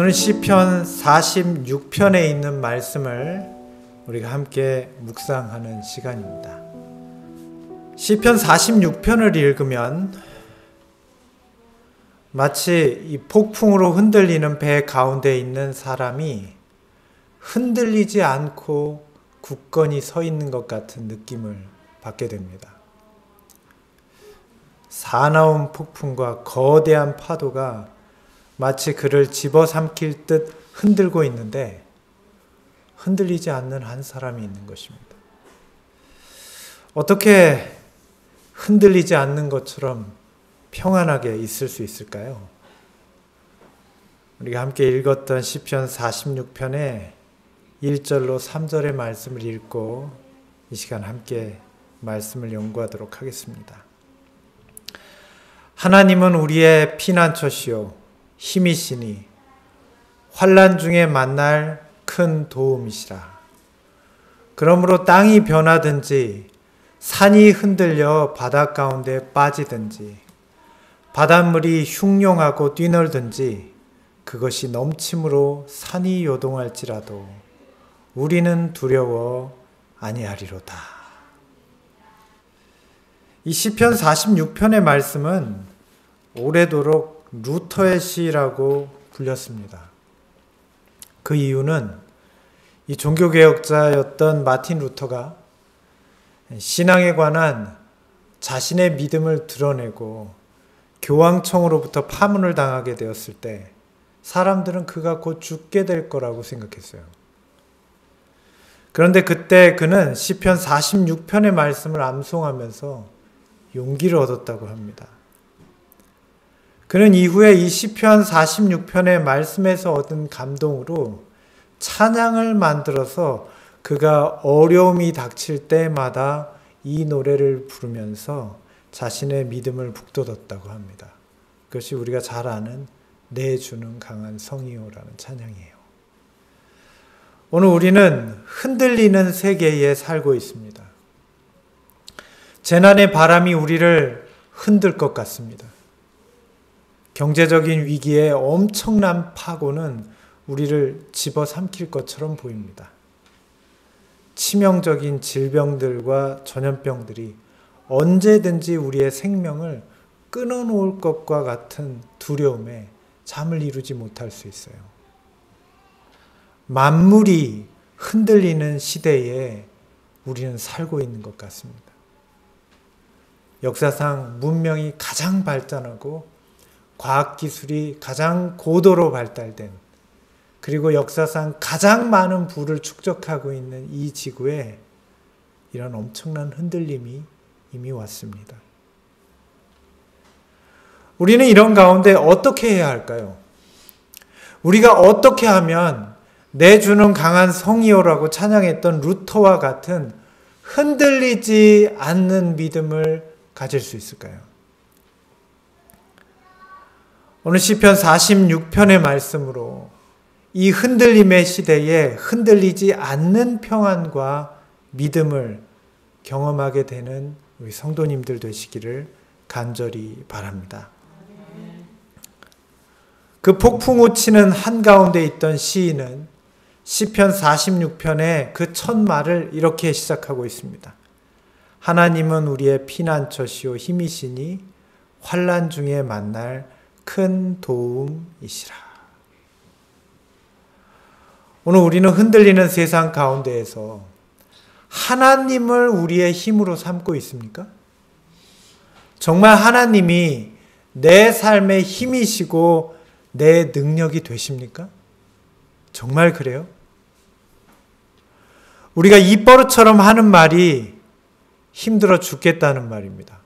오늘은 시편 46편에 있는 말씀을 우리가 함께 묵상하는 시간입니다. 시편 46편을 읽으면 마치 이 폭풍으로 흔들리는 배 가운데 있는 사람이 흔들리지 않고 굳건히 서 있는 것 같은 느낌을 받게 됩니다. 사나운 폭풍과 거대한 파도가 마치 그를 집어삼킬 듯 흔들고 있는데 흔들리지 않는 한 사람이 있는 것입니다. 어떻게 흔들리지 않는 것처럼 평안하게 있을 수 있을까요? 우리가 함께 읽었던 시편 46편의 1절로 3절의 말씀을 읽고 이 시간 함께 말씀을 연구하도록 하겠습니다. 하나님은 우리의 피난처시요 힘이시니 환난 중에 만날 큰 도움이시라. 그러므로 땅이 변하든지 산이 흔들려 바다 가운데 빠지든지 바닷물이 흉룡하고 뛰놀든지 그것이 넘침으로 산이 요동할지라도 우리는 두려워 아니하리로다. 이 시편 46편의 말씀은 오래도록 루터의 시라고 불렸습니다. 그 이유는 이 종교개혁자였던 마틴 루터가 신앙에 관한 자신의 믿음을 드러내고 교황청으로부터 파문을 당하게 되었을 때 사람들은 그가 곧 죽게 될 거라고 생각했어요. 그런데 그때 그는 시편 46편의 말씀을 암송하면서 용기를 얻었다고 합니다. 그는 이후에 이 시편 46편의 말씀에서 얻은 감동으로 찬양을 만들어서 그가 어려움이 닥칠 때마다 이 노래를 부르면서 자신의 믿음을 북돋았다고 합니다. 그것이 우리가 잘 아는 내 주는 강한 성이요라는 찬양이에요. 오늘 우리는 흔들리는 세계에 살고 있습니다. 재난의 바람이 우리를 흔들 것 같습니다. 경제적인 위기에 엄청난 파고는 우리를 집어삼킬 것처럼 보입니다. 치명적인 질병들과 전염병들이 언제든지 우리의 생명을 끊어놓을 것과 같은 두려움에 잠을 이루지 못할 수 있어요. 만물이 흔들리는 시대에 우리는 살고 있는 것 같습니다. 역사상 문명이 가장 발전하고 과학기술이 가장 고도로 발달된 그리고 역사상 가장 많은 부를 축적하고 있는 이 지구에 이런 엄청난 흔들림이 이미 왔습니다. 우리는 이런 가운데 어떻게 해야 할까요? 우리가 어떻게 하면 내 주는 강한 성이요라고 찬양했던 루터와 같은 흔들리지 않는 믿음을 가질 수 있을까요? 오늘 시편 46편의 말씀으로 이 흔들림의 시대에 흔들리지 않는 평안과 믿음을 경험하게 되는 우리 성도님들 되시기를 간절히 바랍니다. 그 폭풍우 치는 한가운데 있던 시인은 시편 46편의 그 첫 말을 이렇게 시작하고 있습니다. 하나님은 우리의 피난처시요 힘이시니 환난 중에 만날 큰 도움이시라. 오늘 우리는 흔들리는 세상 가운데에서 하나님을 우리의 힘으로 삼고 있습니까? 정말 하나님이 내 삶의 힘이시고 내 능력이 되십니까? 정말 그래요? 우리가 입버릇처럼 하는 말이 힘들어 죽겠다는 말입니다.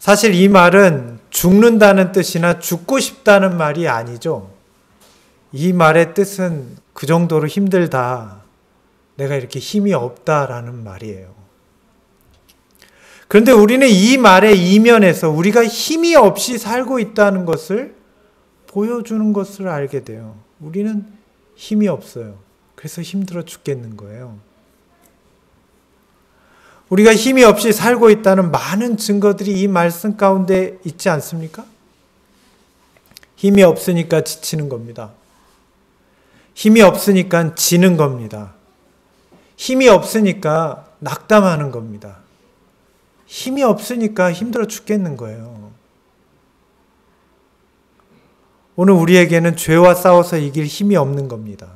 사실 이 말은 죽는다는 뜻이나 죽고 싶다는 말이 아니죠. 이 말의 뜻은 그 정도로 힘들다. 내가 이렇게 힘이 없다라는 말이에요. 그런데 우리는 이 말의 이면에서 우리가 힘이 없이 살고 있다는 것을 보여주는 것을 알게 돼요. 우리는 힘이 없어요. 그래서 힘들어 죽겠는 거예요. 우리가 힘이 없이 살고 있다는 많은 증거들이 이 말씀 가운데 있지 않습니까? 힘이 없으니까 지치는 겁니다. 힘이 없으니까 지는 겁니다. 힘이 없으니까 낙담하는 겁니다. 힘이 없으니까 힘들어 죽겠는 거예요. 오늘 우리에게는 죄와 싸워서 이길 힘이 없는 겁니다.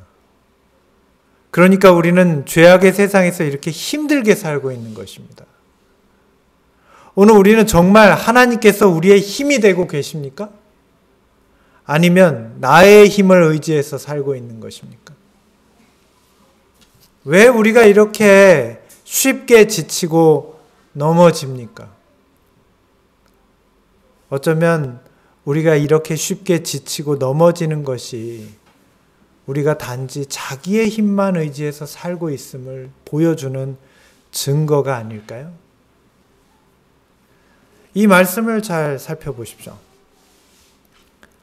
그러니까 우리는 죄악의 세상에서 이렇게 힘들게 살고 있는 것입니다. 오늘 우리는 정말 하나님께서 우리의 힘이 되고 계십니까? 아니면 나의 힘을 의지해서 살고 있는 것입니까? 왜 우리가 이렇게 쉽게 지치고 넘어집니까? 어쩌면 우리가 이렇게 쉽게 지치고 넘어지는 것이 우리가 단지 자기의 힘만 의지해서 살고 있음을 보여주는 증거가 아닐까요? 이 말씀을 잘 살펴보십시오.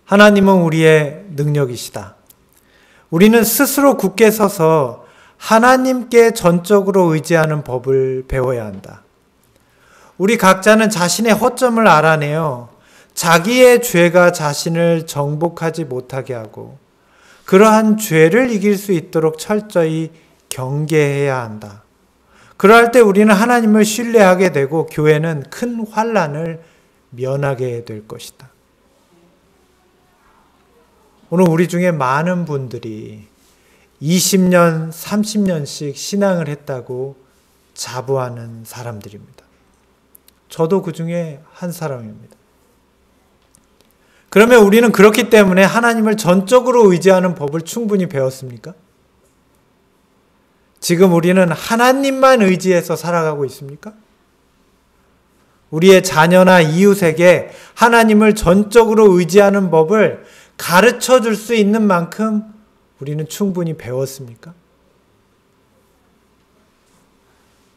하나님은 우리의 능력이시다. 우리는 스스로 굳게 서서 하나님께 전적으로 의지하는 법을 배워야 한다. 우리 각자는 자신의 허점을 알아내어 자기의 죄가 자신을 정복하지 못하게 하고 그러한 죄를 이길 수 있도록 철저히 경계해야 한다. 그러할 때 우리는 하나님을 신뢰하게 되고 교회는 큰 환난을 면하게 될 것이다. 오늘 우리 중에 많은 분들이 20년, 30년씩 신앙을 했다고 자부하는 사람들입니다. 저도 그 중에 한 사람입니다. 그러면 우리는 그렇기 때문에 하나님을 전적으로 의지하는 법을 충분히 배웠습니까? 지금 우리는 하나님만 의지해서 살아가고 있습니까? 우리의 자녀나 이웃에게 하나님을 전적으로 의지하는 법을 가르쳐 줄 수 있는 만큼 우리는 충분히 배웠습니까?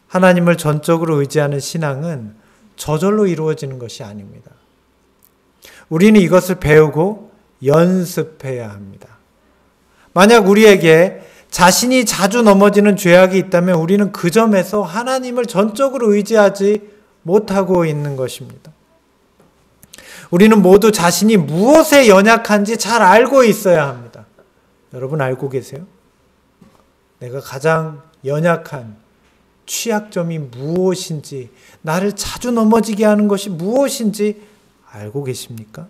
하나님을 전적으로 의지하는 신앙은 저절로 이루어지는 것이 아닙니다. 우리는 이것을 배우고 연습해야 합니다. 만약 우리에게 자신이 자주 넘어지는 죄악이 있다면 우리는 그 점에서 하나님을 전적으로 의지하지 못하고 있는 것입니다. 우리는 모두 자신이 무엇에 연약한지 잘 알고 있어야 합니다. 여러분 알고 계세요? 내가 가장 연약한 취약점이 무엇인지, 나를 자주 넘어지게 하는 것이 무엇인지 알고 계십니까?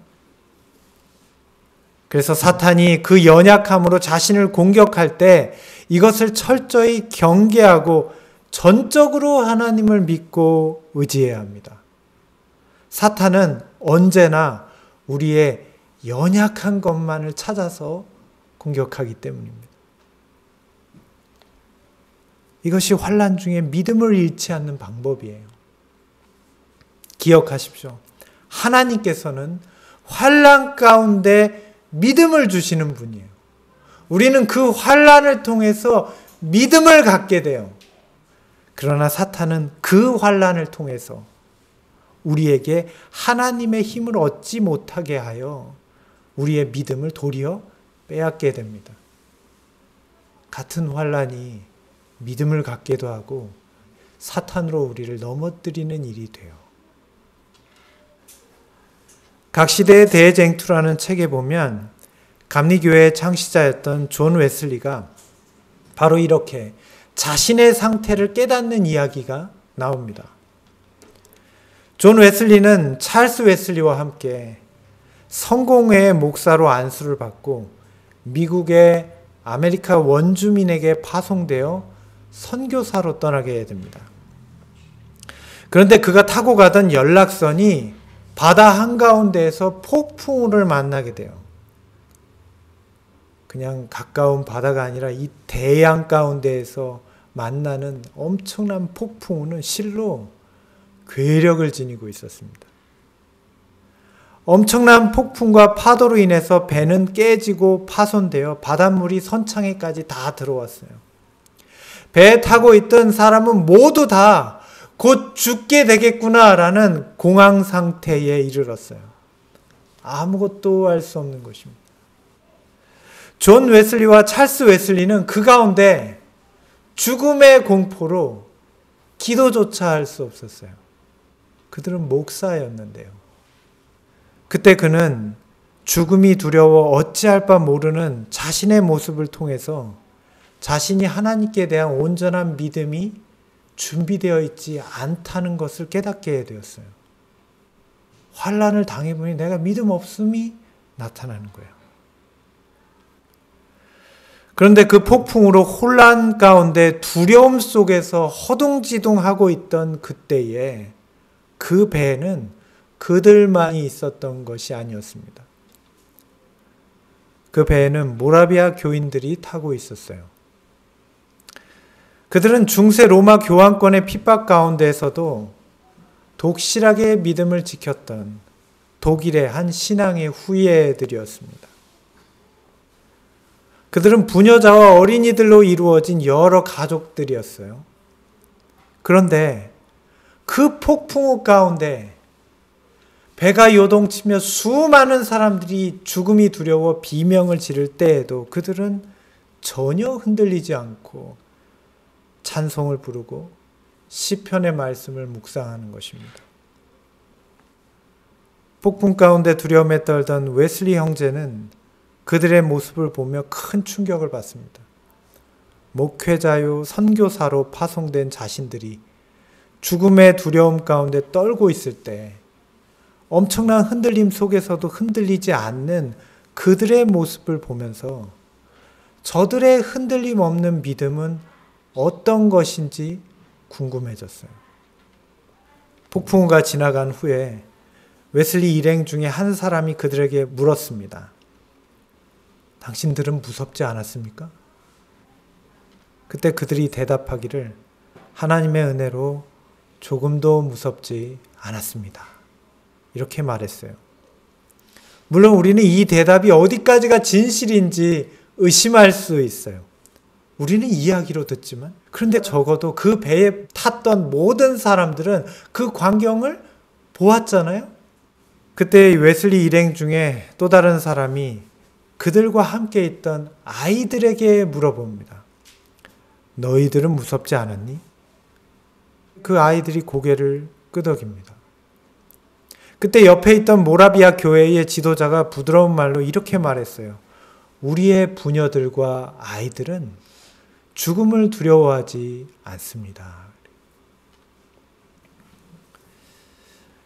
그래서 사탄이 그 연약함으로 자신을 공격할 때 이것을 철저히 경계하고 전적으로 하나님을 믿고 의지해야 합니다. 사탄은 언제나 우리의 연약한 것만을 찾아서 공격하기 때문입니다. 이것이 환난 중에 믿음을 잃지 않는 방법이에요. 기억하십시오. 하나님께서는 환난 가운데 믿음을 주시는 분이에요. 우리는 그 환난을 통해서 믿음을 갖게 돼요. 그러나 사탄은 그 환난을 통해서 우리에게 하나님의 힘을 얻지 못하게 하여 우리의 믿음을 도리어 빼앗게 됩니다. 같은 환난이 믿음을 갖게도 하고 사탄으로 우리를 넘어뜨리는 일이 돼요. 각 시대의 대쟁투라는 책에 보면 감리교회의 창시자였던 존 웨슬리가 바로 이렇게 자신의 상태를 깨닫는 이야기가 나옵니다. 존 웨슬리는 찰스 웨슬리와 함께 성공회의 목사로 안수를 받고 미국의 아메리카 원주민에게 파송되어 선교사로 떠나게 됩니다. 그런데 그가 타고 가던 연락선이 바다 한가운데에서 폭풍우를 만나게 돼요. 그냥 가까운 바다가 아니라 이 대양 가운데에서 만나는 엄청난 폭풍우는 실로 괴력을 지니고 있었습니다. 엄청난 폭풍과 파도로 인해서 배는 깨지고 파손되어 바닷물이 선창에까지 다 들어왔어요. 배에 타고 있던 사람은 모두 다 곧 죽게 되겠구나라는 공황 상태에 이르렀어요. 아무것도 할 수 없는 것입니다. 존 웨슬리와 찰스 웨슬리는 그 가운데 죽음의 공포로 기도조차 할 수 없었어요. 그들은 목사였는데요. 그때 그는 죽음이 두려워 어찌할 바 모르는 자신의 모습을 통해서 자신이 하나님께 대한 온전한 믿음이 준비되어 있지 않다는 것을 깨닫게 되었어요. 환난을 당해보니 내가 믿음 없음이 나타나는 거예요. 그런데 그 폭풍으로 혼란 가운데 두려움 속에서 허둥지둥하고 있던 그때에 그 배에는 그들만이 있었던 것이 아니었습니다. 그 배에는 모라비아 교인들이 타고 있었어요. 그들은 중세 로마 교황권의 핍박 가운데에서도 독실하게 믿음을 지켰던 독일의 한 신앙의 후예들이었습니다. 그들은 부녀자와 어린이들로 이루어진 여러 가족들이었어요. 그런데 그 폭풍우 가운데 배가 요동치며 수많은 사람들이 죽음이 두려워 비명을 지를 때에도 그들은 전혀 흔들리지 않고 찬송을 부르고 시편의 말씀을 묵상하는 것입니다. 폭풍 가운데 두려움에 떨던 웨슬리 형제는 그들의 모습을 보며 큰 충격을 받습니다. 목회자요 선교사로 파송된 자신들이 죽음의 두려움 가운데 떨고 있을 때 엄청난 흔들림 속에서도 흔들리지 않는 그들의 모습을 보면서 저들의 흔들림 없는 믿음은 어떤 것인지 궁금해졌어요. 폭풍우가 지나간 후에 웨슬리 일행 중에 한 사람이 그들에게 물었습니다. 당신들은 무섭지 않았습니까? 그때 그들이 대답하기를 하나님의 은혜로 조금도 무섭지 않았습니다. 이렇게 말했어요. 물론 우리는 이 대답이 어디까지가 진실인지 의심할 수 있어요. 우리는 이야기로 듣지만, 그런데 적어도 그 배에 탔던 모든 사람들은 그 광경을 보았잖아요. 그때 웨슬리 일행 중에 또 다른 사람이 그들과 함께 있던 아이들에게 물어봅니다. 너희들은 무섭지 않았니? 그 아이들이 고개를 끄덕입니다. 그때 옆에 있던 모라비아 교회의 지도자가 부드러운 말로 이렇게 말했어요. 우리의 부녀들과 아이들은 죽음을 두려워하지 않습니다.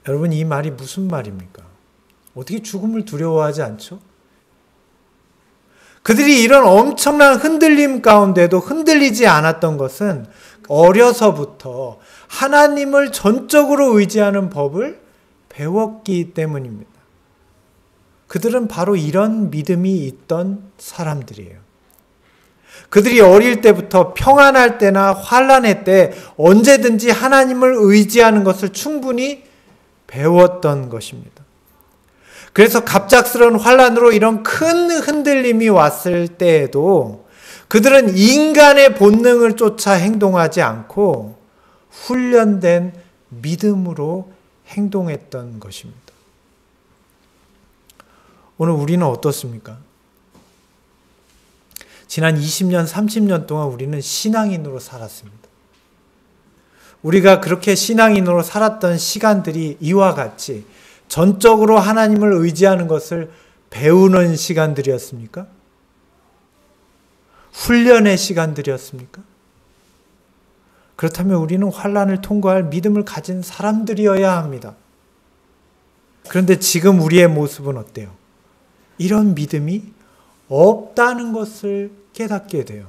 여러분, 이 말이 무슨 말입니까? 어떻게 죽음을 두려워하지 않죠? 그들이 이런 엄청난 흔들림 가운데도 흔들리지 않았던 것은 어려서부터 하나님을 전적으로 의지하는 법을 배웠기 때문입니다. 그들은 바로 이런 믿음이 있던 사람들이에요. 그들이 어릴 때부터 평안할 때나 환난의 때 언제든지 하나님을 의지하는 것을 충분히 배웠던 것입니다. 그래서 갑작스러운 환난으로 이런 큰 흔들림이 왔을 때에도 그들은 인간의 본능을 쫓아 행동하지 않고 훈련된 믿음으로 행동했던 것입니다. 오늘 우리는 어떻습니까? 지난 20년, 30년 동안 우리는 신앙인으로 살았습니다. 우리가 그렇게 신앙인으로 살았던 시간들이 이와 같이 전적으로 하나님을 의지하는 것을 배우는 시간들이었습니까? 훈련의 시간들이었습니까? 그렇다면 우리는 환난을 통과할 믿음을 가진 사람들이어야 합니다. 그런데 지금 우리의 모습은 어때요? 이런 믿음이 없다는 것을 깨닫게 돼요.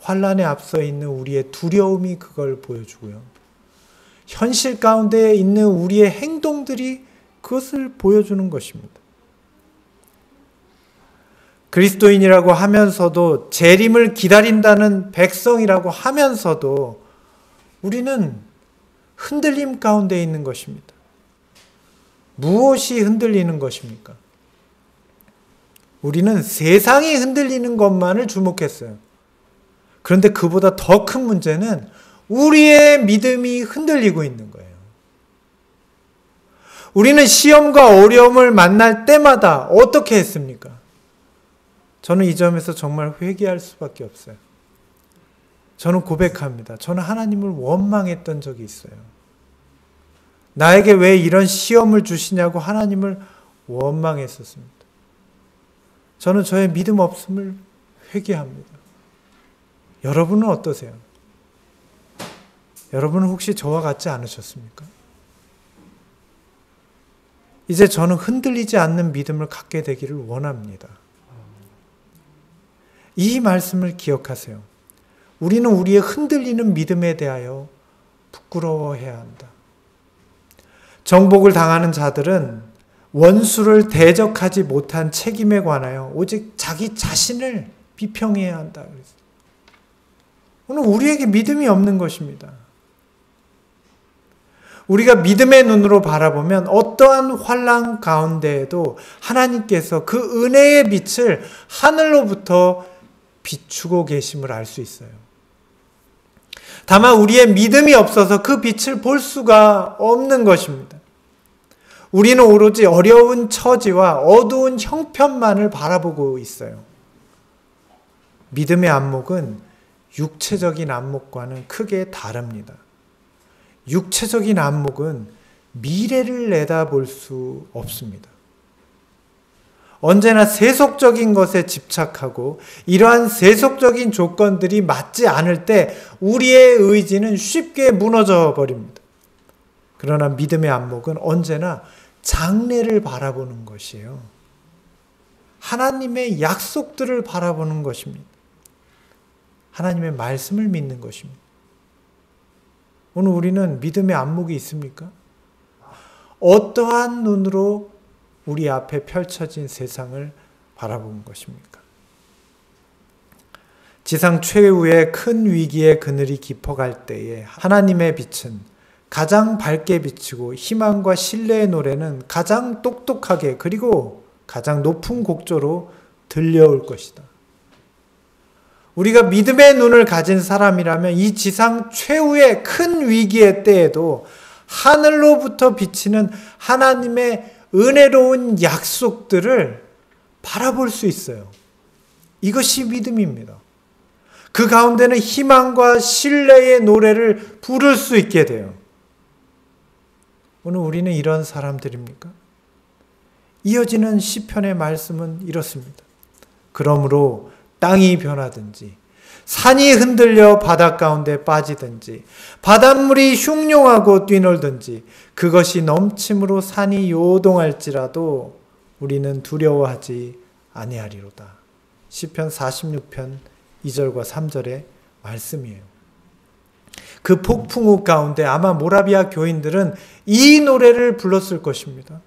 환난에 앞서 있는 우리의 두려움이 그걸 보여주고요. 현실 가운데 있는 우리의 행동들이 그것을 보여주는 것입니다. 그리스도인이라고 하면서도 재림을 기다린다는 백성이라고 하면서도 우리는 흔들림 가운데 있는 것입니다. 무엇이 흔들리는 것입니까? 우리는 세상이 흔들리는 것만을 주목했어요. 그런데 그보다 더 큰 문제는 우리의 믿음이 흔들리고 있는 거예요. 우리는 시험과 어려움을 만날 때마다 어떻게 했습니까? 저는 이 점에서 정말 회개할 수밖에 없어요. 저는 고백합니다. 저는 하나님을 원망했던 적이 있어요. 나에게 왜 이런 시험을 주시냐고 하나님을 원망했었습니다. 저는 저의 믿음 없음을 회개합니다. 여러분은 어떠세요? 여러분은 혹시 저와 같지 않으셨습니까? 이제 저는 흔들리지 않는 믿음을 갖게 되기를 원합니다. 이 말씀을 기억하세요. 우리는 우리의 흔들리는 믿음에 대하여 부끄러워해야 한다. 정복을 당하는 자들은 원수를 대적하지 못한 책임에 관하여 오직 자기 자신을 비평해야 한다. 오늘 우리에게 믿음이 없는 것입니다. 우리가 믿음의 눈으로 바라보면 어떠한 환난 가운데에도 하나님께서 그 은혜의 빛을 하늘로부터 비추고 계심을 알 수 있어요. 다만 우리의 믿음이 없어서 그 빛을 볼 수가 없는 것입니다. 우리는 오로지 어려운 처지와 어두운 형편만을 바라보고 있어요. 믿음의 안목은 육체적인 안목과는 크게 다릅니다. 육체적인 안목은 미래를 내다볼 수 없습니다. 언제나 세속적인 것에 집착하고 이러한 세속적인 조건들이 맞지 않을 때 우리의 의지는 쉽게 무너져 버립니다. 그러나 믿음의 안목은 언제나 장래를 바라보는 것이에요. 하나님의 약속들을 바라보는 것입니다. 하나님의 말씀을 믿는 것입니다. 오늘 우리는 믿음의 안목이 있습니까? 어떠한 눈으로 우리 앞에 펼쳐진 세상을 바라본 것입니까? 지상 최후의 큰 위기의 그늘이 깊어갈 때에 하나님의 빛은 가장 밝게 비치고 희망과 신뢰의 노래는 가장 똑똑하게 그리고 가장 높은 곡조로 들려올 것이다. 우리가 믿음의 눈을 가진 사람이라면 이 지상 최후의 큰 위기의 때에도 하늘로부터 비치는 하나님의 은혜로운 약속들을 바라볼 수 있어요. 이것이 믿음입니다. 그 가운데는 희망과 신뢰의 노래를 부를 수 있게 돼요. 오늘 우리는 이런 사람들입니까? 이어지는 시편의 말씀은 이렇습니다. 그러므로 땅이 변하든지 산이 흔들려 바닷 가운데 빠지든지 바닷물이 흉룡하고 뛰놀든지 그것이 넘침으로 산이 요동할지라도 우리는 두려워하지 아니하리로다. 시편 46편 2절과 3절의 말씀이에요. 그 폭풍우 가운데 아마 모라비아 교인들은 이 노래를 불렀을 것입니다.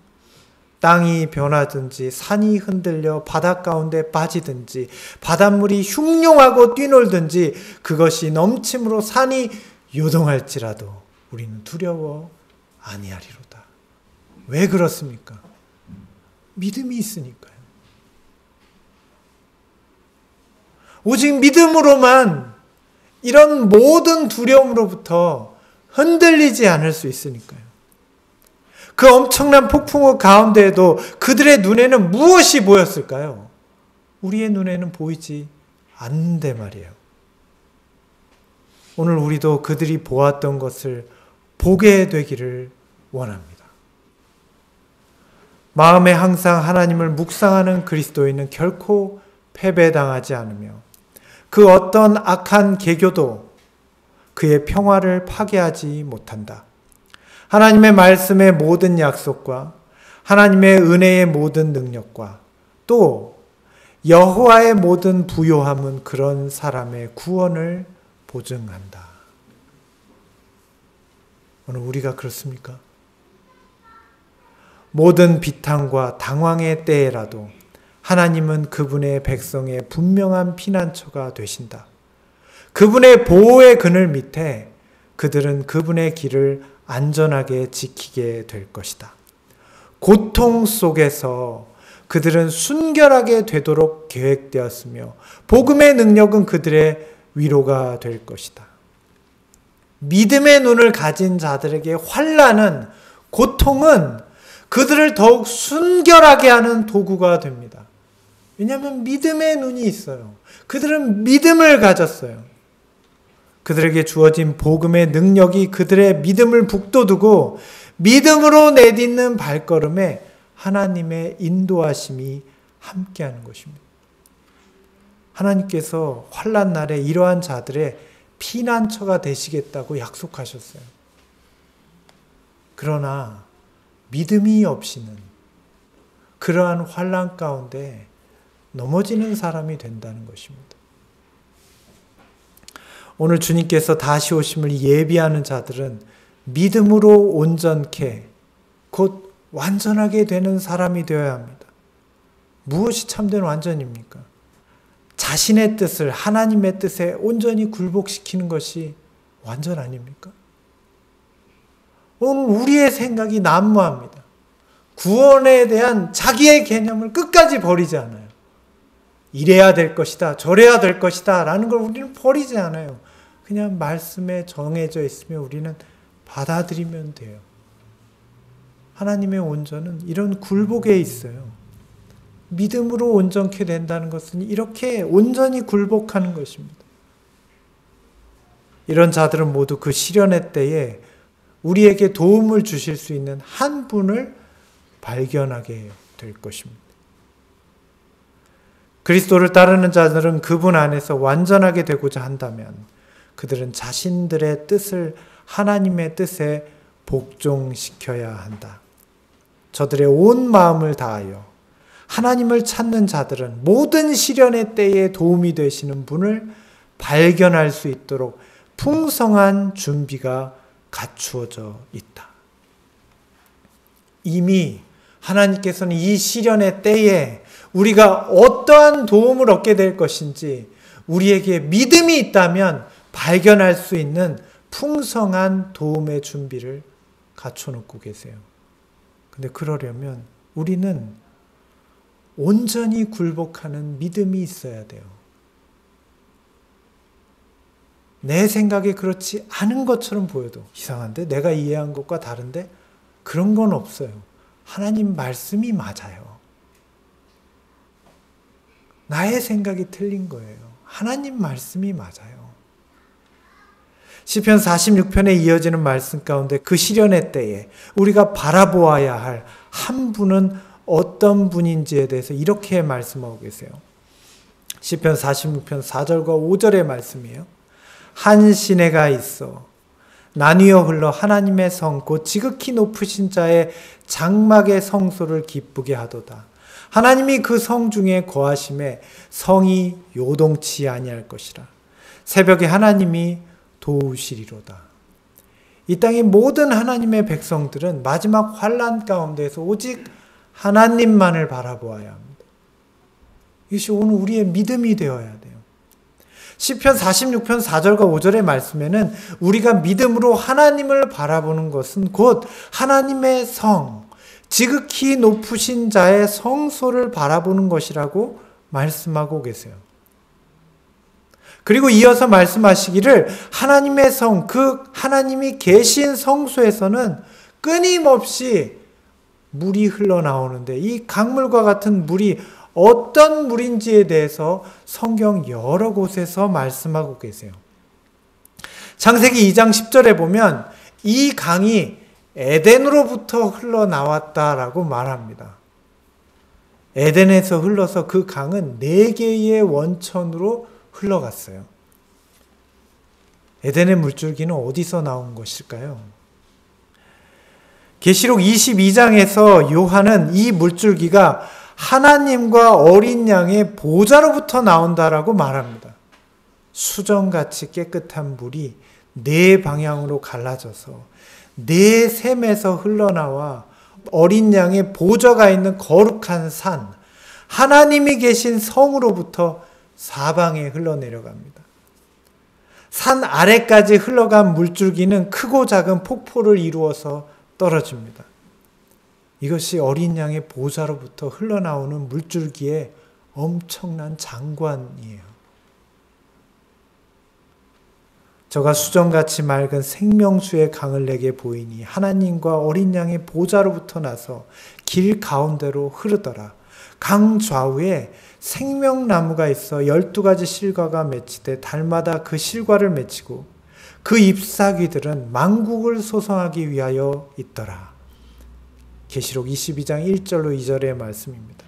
땅이 변하든지 산이 흔들려 바닷 가운데 빠지든지 바닷물이 흉룡하고 뛰놀든지 그것이 넘침으로 산이 요동할지라도 우리는 두려워 아니하리로다. 왜 그렇습니까? 믿음이 있으니까요. 오직 믿음으로만 이런 모든 두려움으로부터 흔들리지 않을 수 있으니까요. 그 엄청난 폭풍우 가운데에도 그들의 눈에는 무엇이 보였을까요? 우리의 눈에는 보이지 않는데 말이에요. 오늘 우리도 그들이 보았던 것을 보게 되기를 원합니다. 마음에 항상 하나님을 묵상하는 그리스도인은 결코 패배당하지 않으며 그 어떤 악한 계교도 그의 평화를 파괴하지 못한다. 하나님의 말씀의 모든 약속과 하나님의 은혜의 모든 능력과 또 여호와의 모든 부요함은 그런 사람의 구원을 보증한다. 오늘 우리가 그렇습니까? 모든 비탄과 당황의 때에라도 하나님은 그분의 백성의 분명한 피난처가 되신다. 그분의 보호의 그늘 밑에 그들은 그분의 길을 안전하게 지키게 될 것이다. 고통 속에서 그들은 순결하게 되도록 계획되었으며 복음의 능력은 그들의 위로가 될 것이다. 믿음의 눈을 가진 자들에게 환난은, 고통은 그들을 더욱 순결하게 하는 도구가 됩니다. 왜냐하면 믿음의 눈이 있어요. 그들은 믿음을 가졌어요. 그들에게 주어진 복음의 능력이 그들의 믿음을 북돋우고 믿음으로 내딛는 발걸음에 하나님의 인도하심이 함께하는 것입니다. 하나님께서 환난 날에 이러한 자들의 피난처가 되시겠다고 약속하셨어요. 그러나 믿음이 없이는 그러한 환난 가운데 넘어지는 사람이 된다는 것입니다. 오늘 주님께서 다시 오심을 예비하는 자들은 믿음으로 온전케 곧 완전하게 되는 사람이 되어야 합니다. 무엇이 참된 완전입니까? 자신의 뜻을 하나님의 뜻에 온전히 굴복시키는 것이 완전 아닙니까? 오늘 우리의 생각이 난무합니다. 구원에 대한 자기의 개념을 끝까지 버리지 않아요. 이래야 될 것이다, 저래야 될 것이다 라는 걸 우리는 버리지 않아요. 그냥 말씀에 정해져 있으면 우리는 받아들이면 돼요. 하나님의 온전은 이런 굴복에 있어요. 믿음으로 온전케 된다는 것은 이렇게 온전히 굴복하는 것입니다. 이런 자들은 모두 그 시련의 때에 우리에게 도움을 주실 수 있는 한 분을 발견하게 될 것입니다. 그리스도를 따르는 자들은 그분 안에서 완전하게 되고자 한다면 그들은 자신들의 뜻을 하나님의 뜻에 복종시켜야 한다. 저들의 온 마음을 다하여 하나님을 찾는 자들은 모든 시련의 때에 도움이 되시는 분을 발견할 수 있도록 풍성한 준비가 갖추어져 있다. 이미 하나님께서는 이 시련의 때에 우리가 어떠한 도움을 얻게 될 것인지 우리에게 믿음이 있다면 발견할 수 있는 풍성한 도움의 준비를 갖춰놓고 계세요. 근데 그러려면 우리는 온전히 굴복하는 믿음이 있어야 돼요. 내 생각에 그렇지 않은 것처럼 보여도 이상한데? 내가 이해한 것과 다른데? 그런 건 없어요. 하나님 말씀이 맞아요. 나의 생각이 틀린 거예요. 하나님 말씀이 맞아요. 시편 46편에 이어지는 말씀 가운데 그 시련의 때에 우리가 바라보아야 할 한 분은 어떤 분인지에 대해서 이렇게 말씀하고 계세요. 시편 46편 4절과 5절의 말씀이에요. 한 시내가 있어 나뉘어 흘러 하나님의 성 곧 지극히 높으신 자의 장막의 성소를 기쁘게 하도다. 하나님이 그 성 중에 거하심에 성이 요동치 아니할 것이라. 새벽에 하나님이 도우시리로다. 이 땅의 모든 하나님의 백성들은 마지막 환난 가운데서 오직 하나님만을 바라보아야 합니다. 이것이 오늘 우리의 믿음이 되어야 돼요. 시편 46편 4절과 5절의 말씀에는 우리가 믿음으로 하나님을 바라보는 것은 곧 하나님의 성, 지극히 높으신 자의 성소를 바라보는 것이라고 말씀하고 계세요. 그리고 이어서 말씀하시기를 하나님의 성, 그 하나님이 계신 성소에서는 끊임없이 물이 흘러나오는데 이 강물과 같은 물이 어떤 물인지에 대해서 성경 여러 곳에서 말씀하고 계세요. 창세기 2장 10절에 보면 이 강이 에덴으로부터 흘러나왔다라고 말합니다. 에덴에서 흘러서 그 강은 4개의 원천으로 흘러갔어요. 에덴의 물줄기는 어디서 나온 것일까요? 계시록 22장에서 요한은 이 물줄기가 하나님과 어린 양의 보좌로부터 나온다라고 말합니다. 수정같이 깨끗한 물이 4방향으로 갈라져서 4샘에서 흘러나와 어린 양의 보좌가 있는 거룩한 산, 하나님이 계신 성으로부터 사방에 흘러내려갑니다. 산 아래까지 흘러간 물줄기는 크고 작은 폭포를 이루어서 떨어집니다. 이것이 어린 양의 보좌로부터 흘러나오는 물줄기의 엄청난 장관이에요. 저가 수정같이 맑은 생명수의 강을 내게 보이니 하나님과 어린 양의 보좌로부터 나서 길 가운데로 흐르더라. 강 좌우에 생명나무가 있어 12가지 실과가 맺히되 달마다 그 실과를 맺히고 그 잎사귀들은 만국을 소성하기 위하여 있더라. 계시록 22장 1절로 2절의 말씀입니다.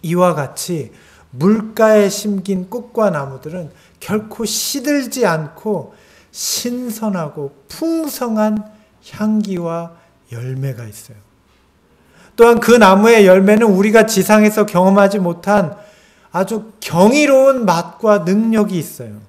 이와 같이 물가에 심긴 꽃과 나무들은 결코 시들지 않고 신선하고 풍성한 향기와 열매가 있어요. 또한 그 나무의 열매는 우리가 지상에서 경험하지 못한 아주 경이로운 맛과 능력이 있어요.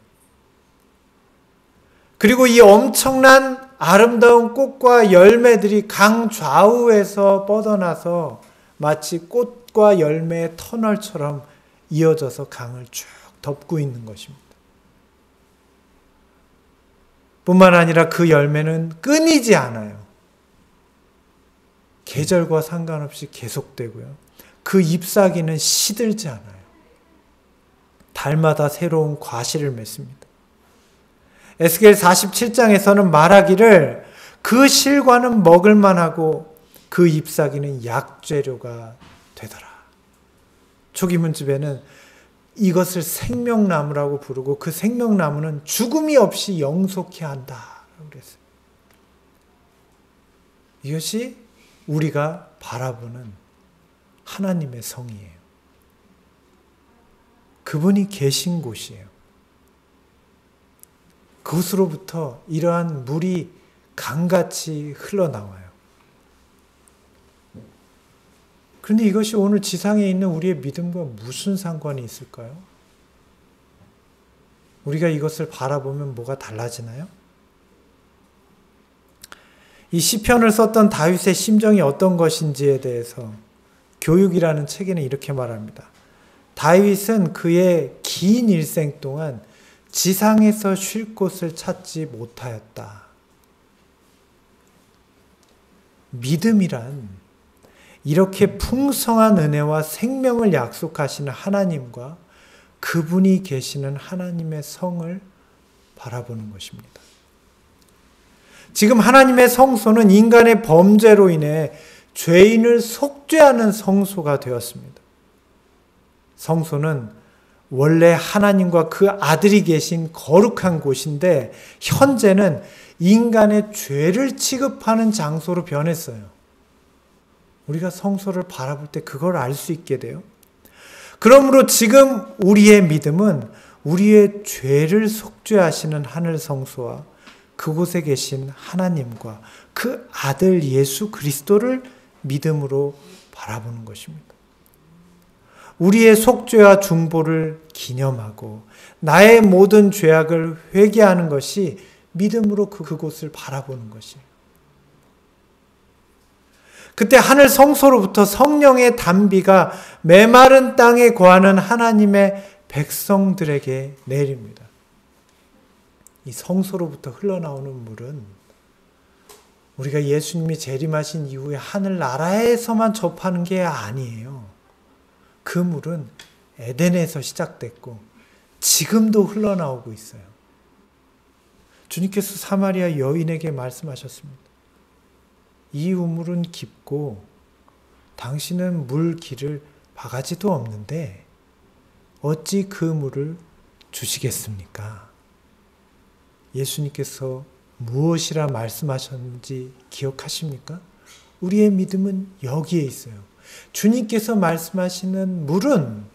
그리고 이 엄청난 아름다운 꽃과 열매들이 강 좌우에서 뻗어나서 마치 꽃과 열매의 터널처럼 이어져서 강을 쭉 덮고 있는 것입니다. 뿐만 아니라 그 열매는 끊이지 않아요. 계절과 상관없이 계속되고요. 그 잎사귀는 시들지 않아요. 달마다 새로운 과실을 맺습니다. 에스겔 47장에서는 말하기를 그 실과는 먹을만하고 그 잎사귀는 약재료가 되더라. 초기문집에는 이것을 생명나무라고 부르고 그 생명나무는 죽음이 없이 영속케 한다. 그랬어요. 이것이 우리가 바라보는 하나님의 성이에요. 그분이 계신 곳이에요. 그곳으로부터 이러한 물이 강같이 흘러나와요. 그런데 이것이 오늘 지상에 있는 우리의 믿음과 무슨 상관이 있을까요? 우리가 이것을 바라보면 뭐가 달라지나요? 이 시편을 썼던 다윗의 심정이 어떤 것인지에 대해서 교육이라는 책에는 이렇게 말합니다. 다윗은 그의 긴 일생 동안 지상에서 쉴 곳을 찾지 못하였다. 믿음이란 이렇게 풍성한 은혜와 생명을 약속하시는 하나님과 그분이 계시는 하나님의 성을 바라보는 것입니다. 지금 하나님의 성소는 인간의 범죄로 인해 죄인을 속죄하는 성소가 되었습니다. 성소는 원래 하나님과 그 아들이 계신 거룩한 곳인데 현재는 인간의 죄를 취급하는 장소로 변했어요. 우리가 성소를 바라볼 때 그걸 알 수 있게 돼요. 그러므로 지금 우리의 믿음은 우리의 죄를 속죄하시는 하늘 성소와 그곳에 계신 하나님과 그 아들 예수 그리스도를 믿음으로 바라보는 것입니다. 우리의 속죄와 중보를 기념하고 나의 모든 죄악을 회개하는 것이 믿음으로 그곳을 바라보는 것이에요. 그때 하늘 성소로부터 성령의 단비가 메마른 땅에 거하는 하나님의 백성들에게 내립니다. 이 성소로부터 흘러나오는 물은 우리가 예수님이 재림하신 이후에 하늘나라에서만 접하는 게 아니에요. 그 물은 에덴에서 시작됐고 지금도 흘러나오고 있어요. 주님께서 사마리아 여인에게 말씀하셨습니다. 이 우물은 깊고 당신은 물 길을 바가지도 없는데 어찌 그 물을 주시겠습니까? 예수님께서 무엇이라 말씀하셨는지 기억하십니까? 우리의 믿음은 여기에 있어요. 주님께서 말씀하시는 물은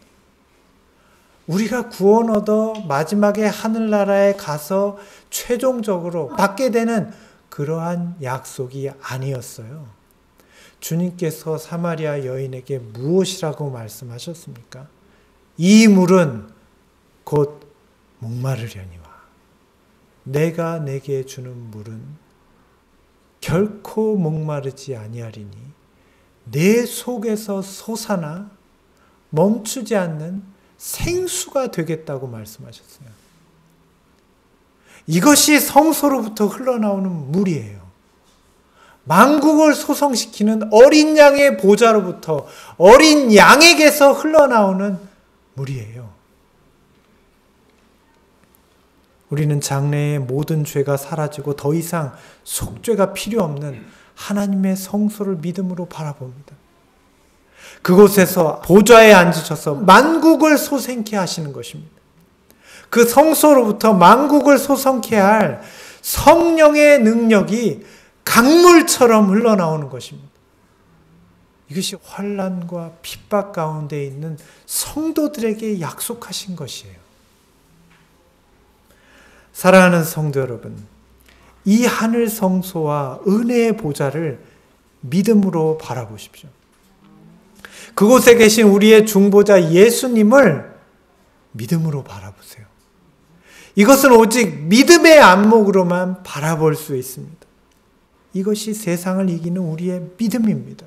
우리가 구원 얻어 마지막에 하늘나라에 가서 최종적으로 받게 되는 그러한 약속이 아니었어요. 주님께서 사마리아 여인에게 무엇이라고 말씀하셨습니까? 이 물은 곧 목마르려니와 내가 내게 주는 물은 결코 목마르지 아니하리니 내 속에서 솟아나 멈추지 않는 생수가 되겠다고 말씀하셨어요. 이것이 성소로부터 흘러나오는 물이에요. 만국을 소성시키는 어린 양의 보좌로부터 어린 양에게서 흘러나오는 물이에요. 우리는 장래의 모든 죄가 사라지고 더 이상 속죄가 필요 없는 하나님의 성소를 믿음으로 바라봅니다. 그곳에서 보좌에 앉으셔서 만국을 소생케 하시는 것입니다. 그 성소로부터 만국을 소생케 할 성령의 능력이 강물처럼 흘러나오는 것입니다. 이것이 환난과 핍박 가운데 있는 성도들에게 약속하신 것이에요. 사랑하는 성도 여러분, 이 하늘 성소와 은혜의 보좌를 믿음으로 바라보십시오. 그곳에 계신 우리의 중보자 예수님을 믿음으로 바라보세요. 이것은 오직 믿음의 안목으로만 바라볼 수 있습니다. 이것이 세상을 이기는 우리의 믿음입니다.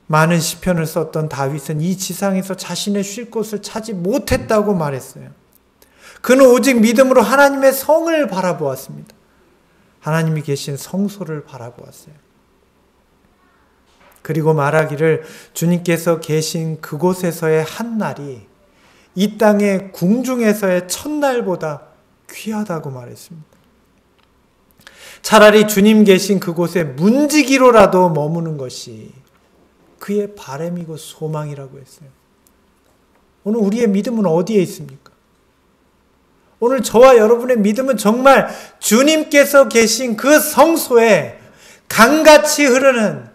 많은 시편을 썼던 다윗은 이 지상에서 자신의 쉴 곳을 찾지 못했다고 말했어요. 그는 오직 믿음으로 하나님의 성을 바라보았습니다. 하나님이 계신 성소를 바라보았어요. 그리고 말하기를 주님께서 계신 그곳에서의 한 날이 이 땅의 궁중에서의 첫날보다 귀하다고 말했습니다. 차라리 주님 계신 그곳에 문지기로라도 머무는 것이 그의 바람이고 소망이라고 했어요. 오늘 우리의 믿음은 어디에 있습니까? 오늘 저와 여러분의 믿음은 정말 주님께서 계신 그 성소에 강같이 흐르는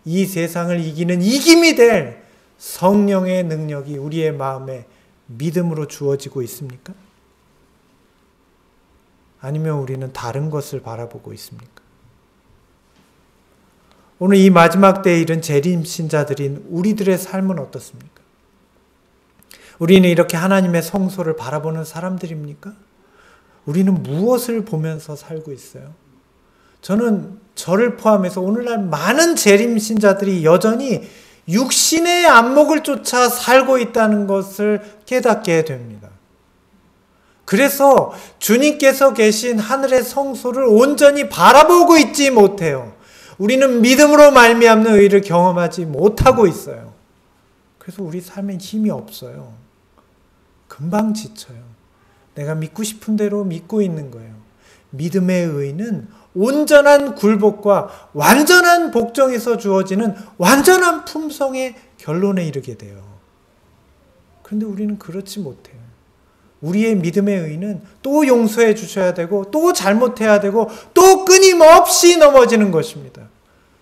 이 세상을 이기는 이김이 될 성령의 능력이 우리의 마음에 믿음으로 주어지고 있습니까? 아니면 우리는 다른 것을 바라보고 있습니까? 오늘 이 마지막 때에 이른 재림 신자들인 우리들의 삶은 어떻습니까? 우리는 이렇게 하나님의 성소를 바라보는 사람들입니까? 우리는 무엇을 보면서 살고 있어요? 저는 저를 포함해서 오늘날 많은 재림 신자들이 여전히 육신의 안목을 쫓아 살고 있다는 것을 깨닫게 됩니다. 그래서 주님께서 계신 하늘의 성소를 온전히 바라보고 있지 못해요. 우리는 믿음으로 말미암는 의를 경험하지 못하고 있어요. 그래서 우리 삶에 힘이 없어요. 금방 지쳐요. 내가 믿고 싶은 대로 믿고 있는 거예요. 믿음의 의는 온전한 굴복과 완전한 복종에서 주어지는 완전한 품성의 결론에 이르게 돼요. 그런데 우리는 그렇지 못해요. 우리의 믿음의 의는 또 용서해 주셔야 되고 또 잘못해야 되고 또 끊임없이 넘어지는 것입니다.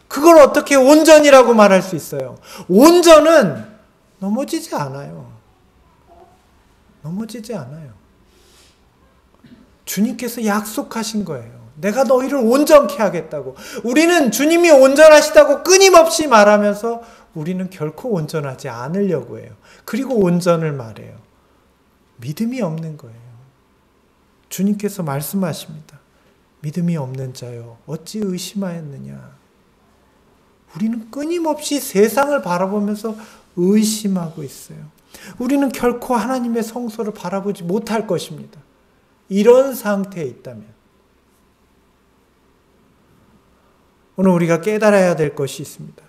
그걸 어떻게 온전이라고 말할 수 있어요? 온전은 넘어지지 않아요. 넘어지지 않아요. 주님께서 약속하신 거예요. 내가 너희를 온전케 하겠다고. 우리는 주님이 온전하시다고 끊임없이 말하면서 우리는 결코 온전하지 않으려고 해요. 그리고 온전을 말해요. 믿음이 없는 거예요. 주님께서 말씀하십니다. 믿음이 없는 자여 어찌 의심하였느냐. 우리는 끊임없이 세상을 바라보면서 의심하고 있어요. 우리는 결코 하나님의 성소를 바라보지 못할 것입니다. 이런 상태에 있다면 오늘 우리가 깨달아야 될 것이 있습니다.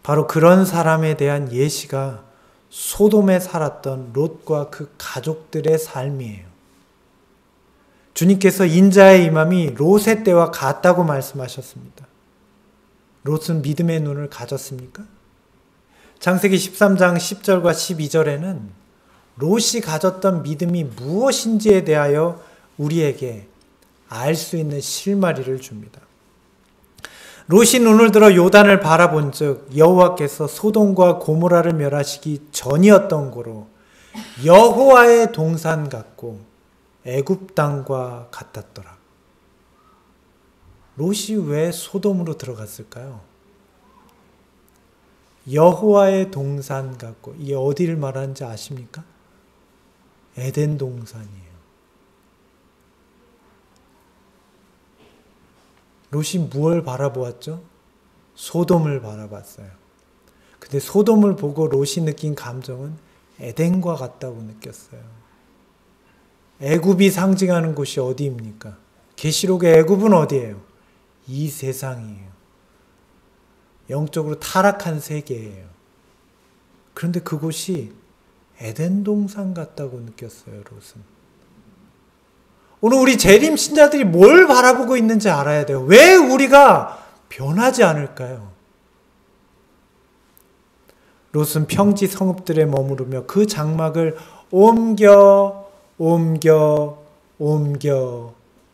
바로 그런 사람에 대한 예시가 소돔에 살았던 롯과 그 가족들의 삶이에요. 주님께서 인자의 임함이 롯의 때와 같다고 말씀하셨습니다. 롯은 믿음의 눈을 가졌습니까? 창세기 13장 10절과 12절에는 롯이 가졌던 믿음이 무엇인지에 대하여 우리에게 알 수 있는 실마리를 줍니다. 롯이 눈을 들어 요단을 바라본 즉 여호와께서 소돔과 고모라를 멸하시기 전이었던 고로 여호와의 동산 같고 애굽 땅과 같았더라. 롯이 왜 소돔으로 들어갔을까요? 여호와의 동산 같고, 이게 어디를 말하는지 아십니까? 에덴 동산이에요. 롯이 무엇을 바라보았죠? 소돔을 바라봤어요. 근데 소돔을 보고 롯이 느낀 감정은 에덴과 같다고 느꼈어요. 애굽이 상징하는 곳이 어디입니까? 계시록의 애굽은 어디예요? 이 세상이에요. 영적으로 타락한 세계예요. 그런데 그곳이 에덴 동산 같다고 느꼈어요, 롯은. 오늘 우리 재림 신자들이 뭘 바라보고 있는지 알아야 돼요. 왜 우리가 변하지 않을까요? 롯은 평지 성읍들에 머무르며 그 장막을 옮겨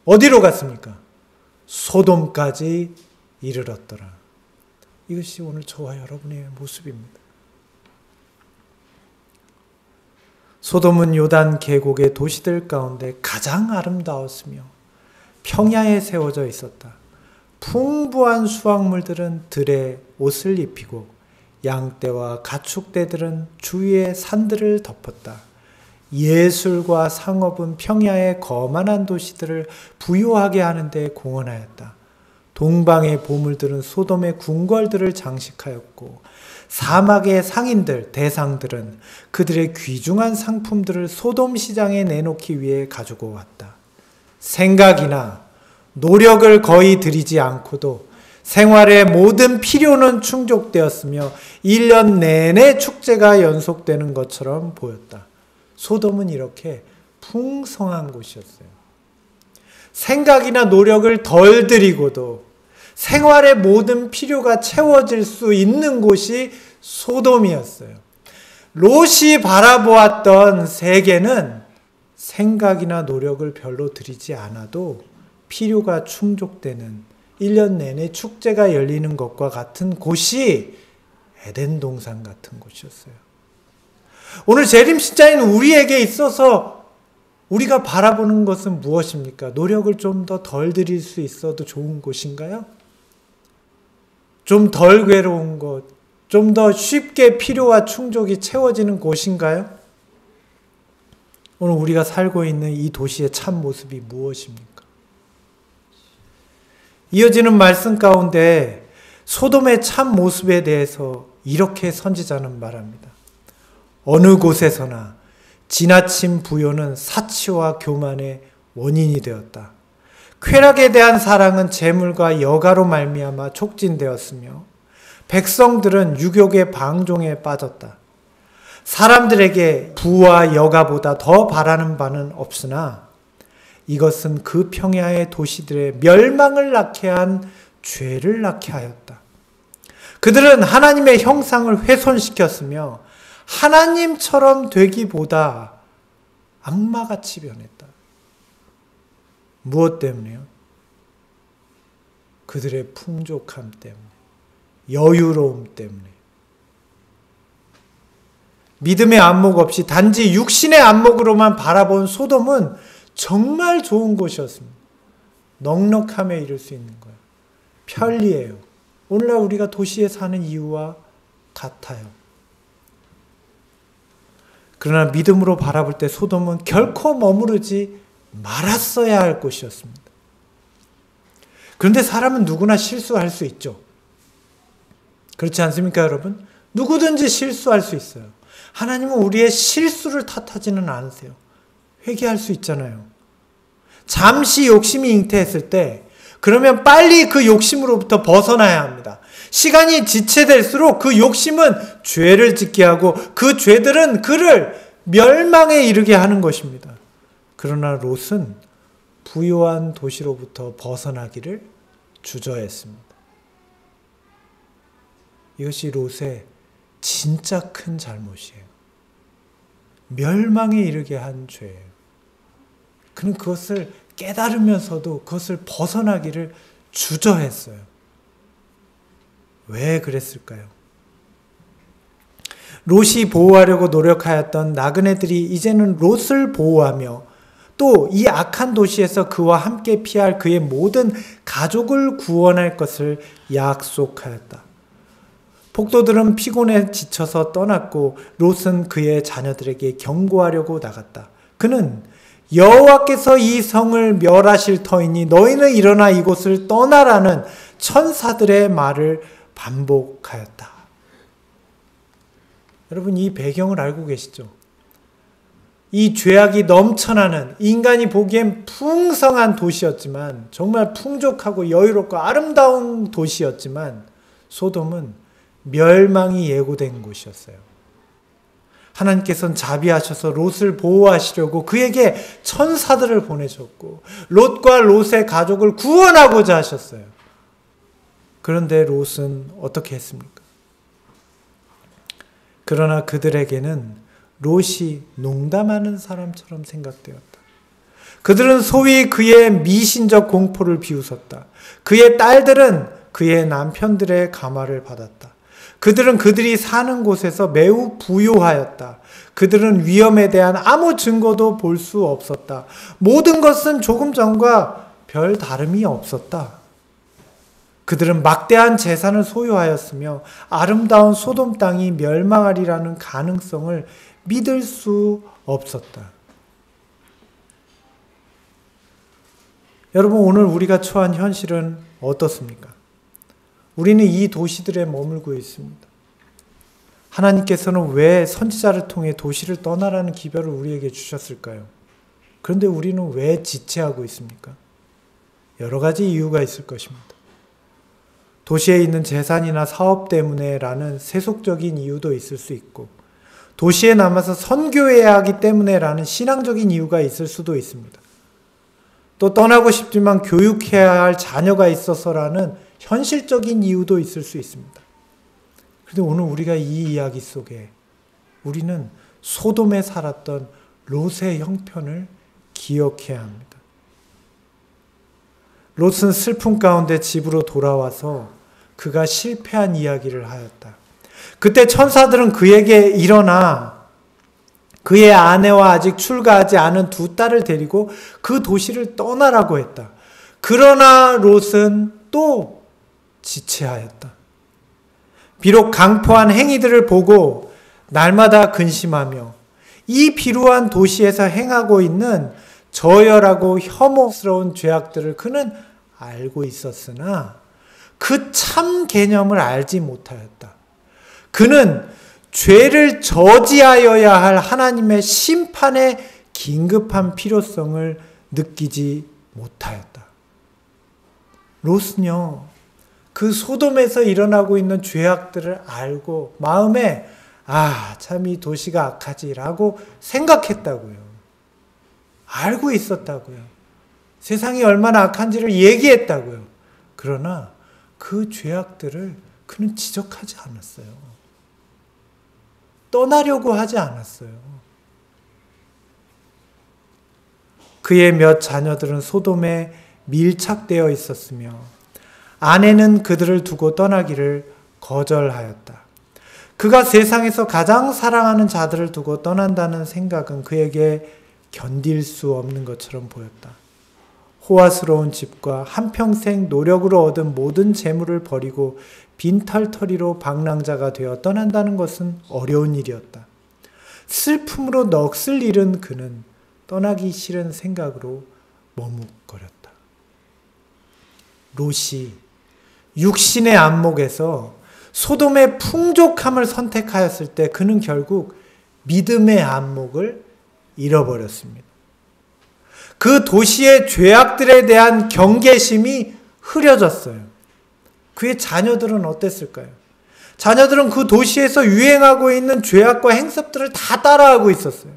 어디로 갔습니까? 소돔까지 이르렀더라. 이것이 오늘 저와 여러분의 모습입니다. 소돔은 요단 계곡의 도시들 가운데 가장 아름다웠으며 평야에 세워져 있었다. 풍부한 수확물들은 들에 옷을 입히고 양떼와 가축떼들은 주위의 산들을 덮었다. 예술과 상업은 평야의 거만한 도시들을 부유하게 하는 데 공헌하였다. 동방의 보물들은 소돔의 궁궐들을 장식하였고 사막의 상인들, 대상들은 그들의 귀중한 상품들을 소돔 시장에 내놓기 위해 가지고 왔다. 생각이나 노력을 거의 들이지 않고도 생활의 모든 필요는 충족되었으며 1년 내내 축제가 연속되는 것처럼 보였다. 소돔은 이렇게 풍성한 곳이었어요. 생각이나 노력을 덜 들이고도 생활의 모든 필요가 채워질 수 있는 곳이 소돔이었어요. 롯이 바라보았던 세계는 생각이나 노력을 별로 들이지 않아도 필요가 충족되는 1년 내내 축제가 열리는 것과 같은 곳이 에덴 동산 같은 곳이었어요. 오늘 재림신자인 우리에게 있어서 우리가 바라보는 것은 무엇입니까? 노력을 좀 더 덜 들일 수 있어도 좋은 곳인가요? 좀 덜 괴로운 곳, 좀 더 쉽게 필요와 충족이 채워지는 곳인가요? 오늘 우리가 살고 있는 이 도시의 참 모습이 무엇입니까? 이어지는 말씀 가운데 소돔의 참 모습에 대해서 이렇게 선지자는 말합니다. 어느 곳에서나 지나친 부요는 사치와 교만의 원인이 되었다. 쾌락에 대한 사랑은 재물과 여가로 말미암아 촉진되었으며 백성들은 유욕의 방종에 빠졌다. 사람들에게 부와 여가보다 더 바라는 바는 없으나 이것은 그 평야의 도시들의 멸망을 낳게 한 죄를 낳게 하였다. 그들은 하나님의 형상을 훼손시켰으며 하나님처럼 되기보다 악마같이 변했다. 무엇 때문에요? 그들의 풍족함 때문에, 여유로움 때문에. 믿음의 안목 없이 단지 육신의 안목으로만 바라본 소돔은 정말 좋은 곳이었습니다. 넉넉함에 이를 수 있는 거예요. 편리해요. 오늘날 우리가 도시에 사는 이유와 같아요. 그러나 믿음으로 바라볼 때 소돔은 결코 머무르지 말았어야 할 곳이었습니다. 그런데 사람은 누구나 실수할 수 있죠. 그렇지 않습니까, 여러분? 누구든지 실수할 수 있어요. 하나님은 우리의 실수를 탓하지는 않으세요. 회개할 수 있잖아요. 잠시 욕심이 잉태했을 때 그러면 빨리 그 욕심으로부터 벗어나야 합니다. 시간이 지체될수록 그 욕심은 죄를 짓게 하고 그 죄들은 그를 멸망에 이르게 하는 것입니다. 그러나 롯은 부요한 도시로부터 벗어나기를 주저했습니다. 이것이 롯의 진짜 큰 잘못이에요. 멸망에 이르게 한 죄예요. 그는 그것을 깨달으면서도 그것을 벗어나기를 주저했어요. 왜 그랬을까요? 롯이 보호하려고 노력하였던 나그네들이 이제는 롯을 보호하며 또 이 악한 도시에서 그와 함께 피할 그의 모든 가족을 구원할 것을 약속하였다. 폭도들은 피곤에 지쳐서 떠났고 롯은 그의 자녀들에게 경고하려고 나갔다. 그는 여호와께서 이 성을 멸하실 터이니 너희는 일어나 이곳을 떠나라는 천사들의 말을 반복하였다. 여러분, 이 배경을 알고 계시죠? 이 죄악이 넘쳐나는 인간이 보기엔 풍성한 도시였지만, 정말 풍족하고 여유롭고 아름다운 도시였지만 소돔은 멸망이 예고된 곳이었어요. 하나님께서는 자비하셔서 롯을 보호하시려고 그에게 천사들을 보내셨고 롯과 롯의 가족을 구원하고자 하셨어요. 그런데 롯은 어떻게 했습니까? 그러나 그들에게는 롯이 농담하는 사람처럼 생각되었다. 그들은 소위 그의 미신적 공포를 비웃었다. 그의 딸들은 그의 남편들의 감화를 받았다. 그들은 그들이 사는 곳에서 매우 부유하였다. 그들은 위험에 대한 아무 증거도 볼 수 없었다. 모든 것은 조금 전과 별 다름이 없었다. 그들은 막대한 재산을 소유하였으며 아름다운 소돔 땅이 멸망하리라는 가능성을 믿을 수 없었다. 여러분, 오늘 우리가 처한 현실은 어떻습니까? 우리는 이 도시들에 머물고 있습니다. 하나님께서는 왜 선지자를 통해 도시를 떠나라는 기별을 우리에게 주셨을까요? 그런데 우리는 왜 지체하고 있습니까? 여러 가지 이유가 있을 것입니다. 도시에 있는 재산이나 사업 때문에라는 세속적인 이유도 있을 수 있고, 도시에 남아서 선교해야 하기 때문에라는 신앙적인 이유가 있을 수도 있습니다. 또 떠나고 싶지만 교육해야 할 자녀가 있어서라는 현실적인 이유도 있을 수 있습니다. 그런데 오늘 우리가 이 이야기 속에 우리는 소돔에 살았던 롯의 형편을 기억해야 합니다. 롯은 슬픔 가운데 집으로 돌아와서 그가 실패한 이야기를 하였다. 그때 천사들은 그에게 일어나 그의 아내와 아직 출가하지 않은 두 딸을 데리고 그 도시를 떠나라고 했다. 그러나 롯은 또 지체하였다. 비록 강포한 행위들을 보고 날마다 근심하며 이 비루한 도시에서 행하고 있는 저열하고 혐오스러운 죄악들을 그는 알고 있었으나 그 참 개념을 알지 못하였다. 그는 죄를 저지하여야 할 하나님의 심판의 긴급한 필요성을 느끼지 못하였다. 롯은요, 그 소돔에서 일어나고 있는 죄악들을 알고 마음에 참 이 도시가 악하지라고 생각했다고요. 알고 있었다고요. 세상이 얼마나 악한지를 얘기했다고요. 그러나 그 죄악들을 그는 지적하지 않았어요. 떠나려고 하지 않았어요. 그의 몇 자녀들은 소돔에 밀착되어 있었으며 아내는 그들을 두고 떠나기를 거절하였다. 그가 세상에서 가장 사랑하는 자들을 두고 떠난다는 생각은 그에게 견딜 수 없는 것처럼 보였다. 호화스러운 집과 한평생 노력으로 얻은 모든 재물을 버리고 빈털터리로 방랑자가 되어 떠난다는 것은 어려운 일이었다. 슬픔으로 넋을 잃은 그는 떠나기 싫은 생각으로 머뭇거렸다. 롯이 육신의 안목에서 소돔의 풍족함을 선택하였을 때 그는 결국 믿음의 안목을 잃어버렸습니다. 그 도시의 죄악들에 대한 경계심이 흐려졌어요. 그의 자녀들은 어땠을까요? 자녀들은 그 도시에서 유행하고 있는 죄악과 행습들을 다 따라하고 있었어요.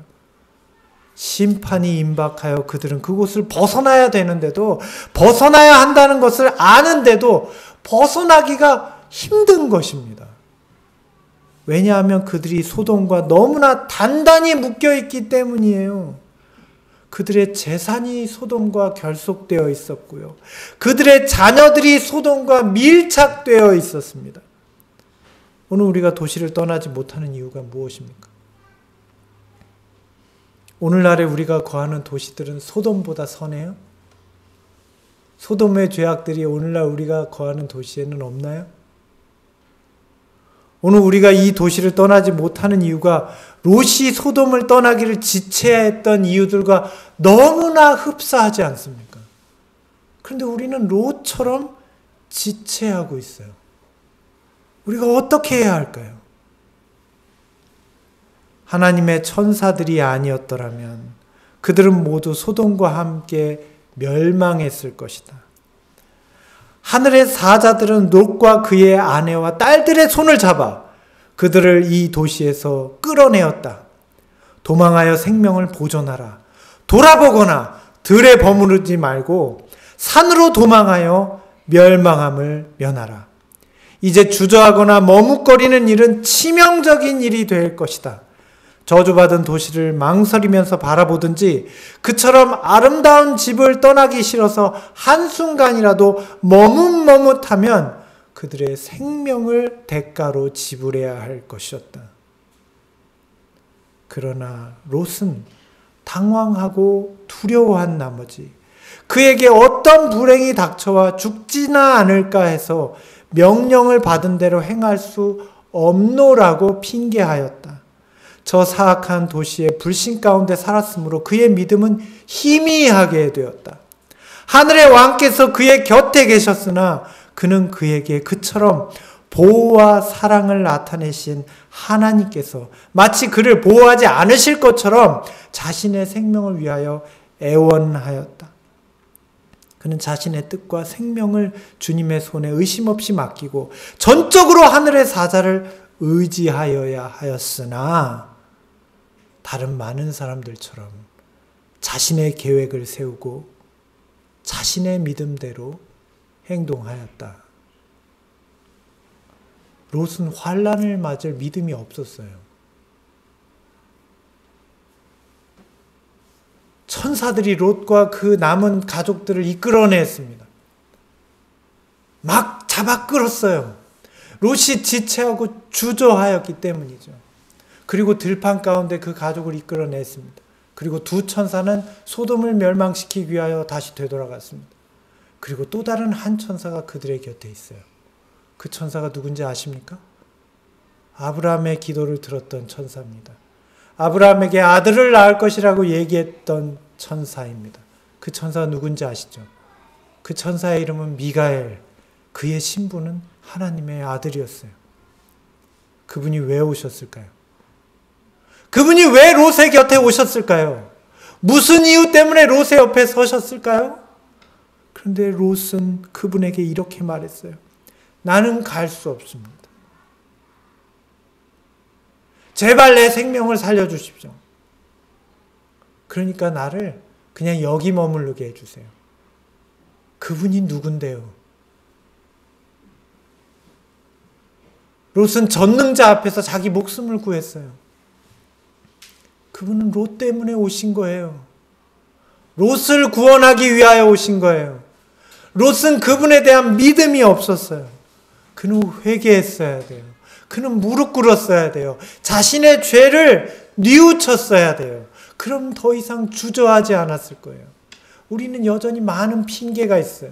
심판이 임박하여 그들은 그곳을 벗어나야 되는데도, 벗어나야 한다는 것을 아는데도 벗어나기가 힘든 것입니다. 왜냐하면 그들이 소돔과 너무나 단단히 묶여있기 때문이에요. 그들의 재산이 소돔과 결속되어 있었고요. 그들의 자녀들이 소돔과 밀착되어 있었습니다. 오늘 우리가 도시를 떠나지 못하는 이유가 무엇입니까? 오늘날에 우리가 거하는 도시들은 소돔보다 선해요? 소돔의 죄악들이 오늘날 우리가 거하는 도시에는 없나요? 오늘 우리가 이 도시를 떠나지 못하는 이유가 롯이 소돔을 떠나기를 지체했던 이유들과 너무나 흡사하지 않습니까? 그런데 우리는 롯처럼 지체하고 있어요. 우리가 어떻게 해야 할까요? 하나님의 천사들이 아니었더라면 그들은 모두 소돔과 함께 멸망했을 것이다. 하늘의 사자들은 롯과 그의 아내와 딸들의 손을 잡아 그들을 이 도시에서 끌어내었다. 도망하여 생명을 보존하라. 돌아보거나 들에 버무르지 말고 산으로 도망하여 멸망함을 면하라. 이제 주저하거나 머뭇거리는 일은 치명적인 일이 될 것이다. 저주받은 도시를 망설이면서 바라보든지 그처럼 아름다운 집을 떠나기 싫어서 한순간이라도 머뭇머뭇하면 그들의 생명을 대가로 지불해야 할 것이었다. 그러나 롯은 당황하고 두려워한 나머지 그에게 어떤 불행이 닥쳐와 죽지나 않을까 해서 명령을 받은 대로 행할 수 없노라고 핑계하였다. 저 사악한 도시의 불신 가운데 살았으므로 그의 믿음은 희미하게 되었다. 하늘의 왕께서 그의 곁에 계셨으나 그는 그에게 그처럼 보호와 사랑을 나타내신 하나님께서 마치 그를 보호하지 않으실 것처럼 자신의 생명을 위하여 애원하였다. 그는 자신의 뜻과 생명을 주님의 손에 의심 없이 맡기고 전적으로 하늘의 사자를 의지하여야 하였으나 다른 많은 사람들처럼 자신의 계획을 세우고 자신의 믿음대로 행동하였다. 롯은 환난을 맞을 믿음이 없었어요. 천사들이 롯과 그 남은 가족들을 이끌어냈습니다. 막 잡아 끌었어요. 롯이 지체하고 주저하였기 때문이죠. 그리고 들판 가운데 그 가족을 이끌어냈습니다. 그리고 두 천사는 소돔을 멸망시키기 위하여 다시 되돌아갔습니다. 그리고 또 다른 한 천사가 그들의 곁에 있어요. 그 천사가 누군지 아십니까? 아브라함의 기도를 들었던 천사입니다. 아브라함에게 아들을 낳을 것이라고 얘기했던 천사입니다. 그 천사가 누군지 아시죠? 그 천사의 이름은 미가엘. 그의 신부는 하나님의 아들이었어요. 그분이 왜 오셨을까요? 그분이 왜 롯의 곁에 오셨을까요? 무슨 이유 때문에 롯의 옆에 서셨을까요? 그런데 롯은 그분에게 이렇게 말했어요. 나는 갈 수 없습니다. 제발 내 생명을 살려주십시오. 그러니까 나를 그냥 여기 머무르게 해주세요. 그분이 누군데요? 롯은 전능자 앞에서 자기 목숨을 구했어요. 그분은 롯 때문에 오신 거예요. 롯을 구원하기 위하여 오신 거예요. 롯은 그분에 대한 믿음이 없었어요. 그는 회개했어야 돼요. 그는 무릎 꿇었어야 돼요. 자신의 죄를 뉘우쳤어야 돼요. 그럼 더 이상 주저하지 않았을 거예요. 우리는 여전히 많은 핑계가 있어요.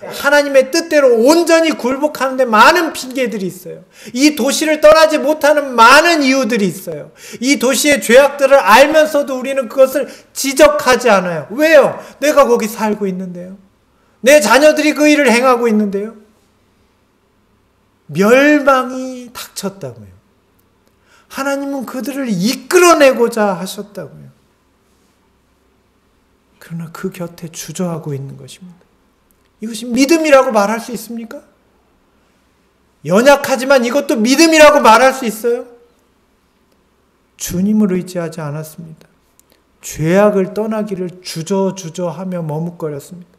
하나님의 뜻대로 온전히 굴복하는데 많은 핑계들이 있어요. 이 도시를 떠나지 못하는 많은 이유들이 있어요. 이 도시의 죄악들을 알면서도 우리는 그것을 지적하지 않아요. 왜요? 내가 거기 살고 있는데요. 내 자녀들이 그 일을 행하고 있는데요. 멸망이 닥쳤다고요. 하나님은 그들을 이끌어내고자 하셨다고요. 그러나 그 곁에 주저하고 있는 것입니다. 이것이 믿음이라고 말할 수 있습니까? 연약하지만 이것도 믿음이라고 말할 수 있어요? 주님을 의지하지 않았습니다. 죄악을 떠나기를 주저하며 머뭇거렸습니다.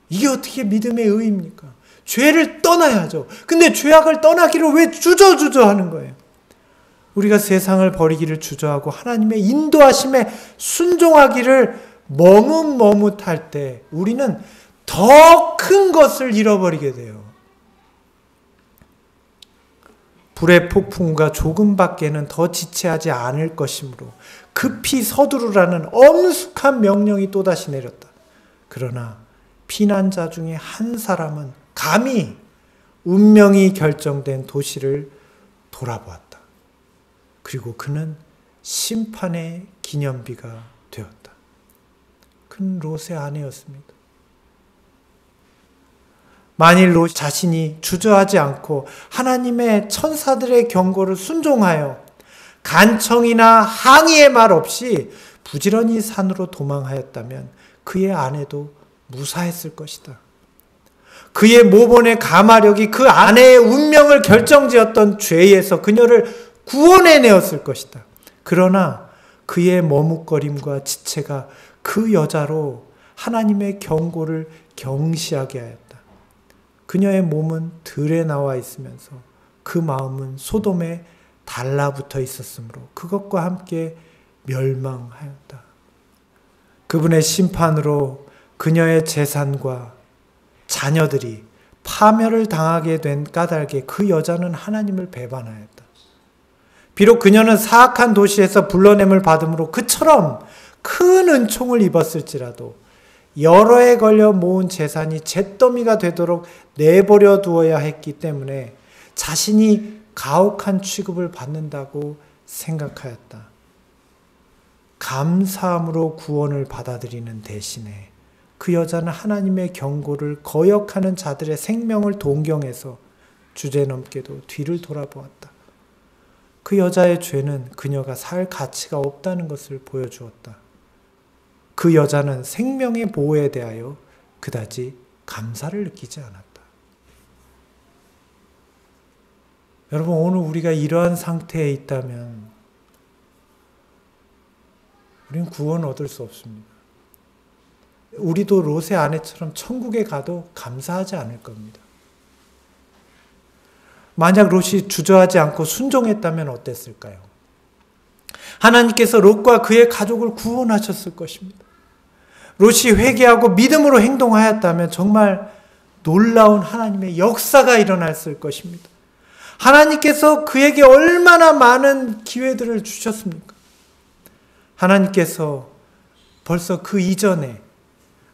이게 어떻게 믿음의 의입니까? 죄를 떠나야죠. 근데 죄악을 떠나기를 왜 주저하는 거예요? 우리가 세상을 버리기를 주저하고 하나님의 인도하심에 순종하기를 머뭇할 때 우리는 더 큰 것을 잃어버리게 돼요. 불의 폭풍과 조금밖에는 더 지체하지 않을 것이므로 급히 서두르라는 엄숙한 명령이 또다시 내렸다. 그러나 피난자 중에 한 사람은 감히 운명이 결정된 도시를 돌아보았다. 그리고 그는 심판의 기념비가 되었다. 그는 롯의 아내였습니다. 만일 롯 자신이 주저하지 않고 하나님의 천사들의 경고를 순종하여 간청이나 항의의 말 없이 부지런히 산으로 도망하였다면 그의 아내도 무사했을 것이다. 그의 모본의 가마력이 그 아내의 운명을 결정지었던 죄에서 그녀를 구원해내었을 것이다. 그러나 그의 머뭇거림과 지체가 그 여자로 하나님의 경고를 경시하게 하였다. 그녀의 몸은 들에 나와 있으면서 그 마음은 소돔에 달라붙어 있었으므로 그것과 함께 멸망하였다. 그분의 심판으로 그녀의 재산과 자녀들이 파멸을 당하게 된 까닭에 그 여자는 하나님을 배반하였다. 비록 그녀는 사악한 도시에서 불러냄을 받음으로 그처럼 큰 은총을 입었을지라도 여러 해 걸려 모은 재산이 잿더미가 되도록 내버려 두어야 했기 때문에 자신이 가혹한 취급을 받는다고 생각하였다. 감사함으로 구원을 받아들이는 대신에 그 여자는 하나님의 경고를 거역하는 자들의 생명을 동경해서 주제넘게도 뒤를 돌아보았다. 그 여자의 죄는 그녀가 살 가치가 없다는 것을 보여주었다. 그 여자는 생명의 보호에 대하여 그다지 감사를 느끼지 않았다. 여러분, 오늘 우리가 이러한 상태에 있다면 우리는 구원 얻을 수 없습니다. 우리도 롯의 아내처럼 천국에 가도 감사하지 않을 겁니다. 만약 롯이 주저하지 않고 순종했다면 어땠을까요? 하나님께서 롯과 그의 가족을 구원하셨을 것입니다. 롯이 회개하고 믿음으로 행동하였다면 정말 놀라운 하나님의 역사가 일어났을 것입니다. 하나님께서 그에게 얼마나 많은 기회들을 주셨습니까? 하나님께서 벌써 그 이전에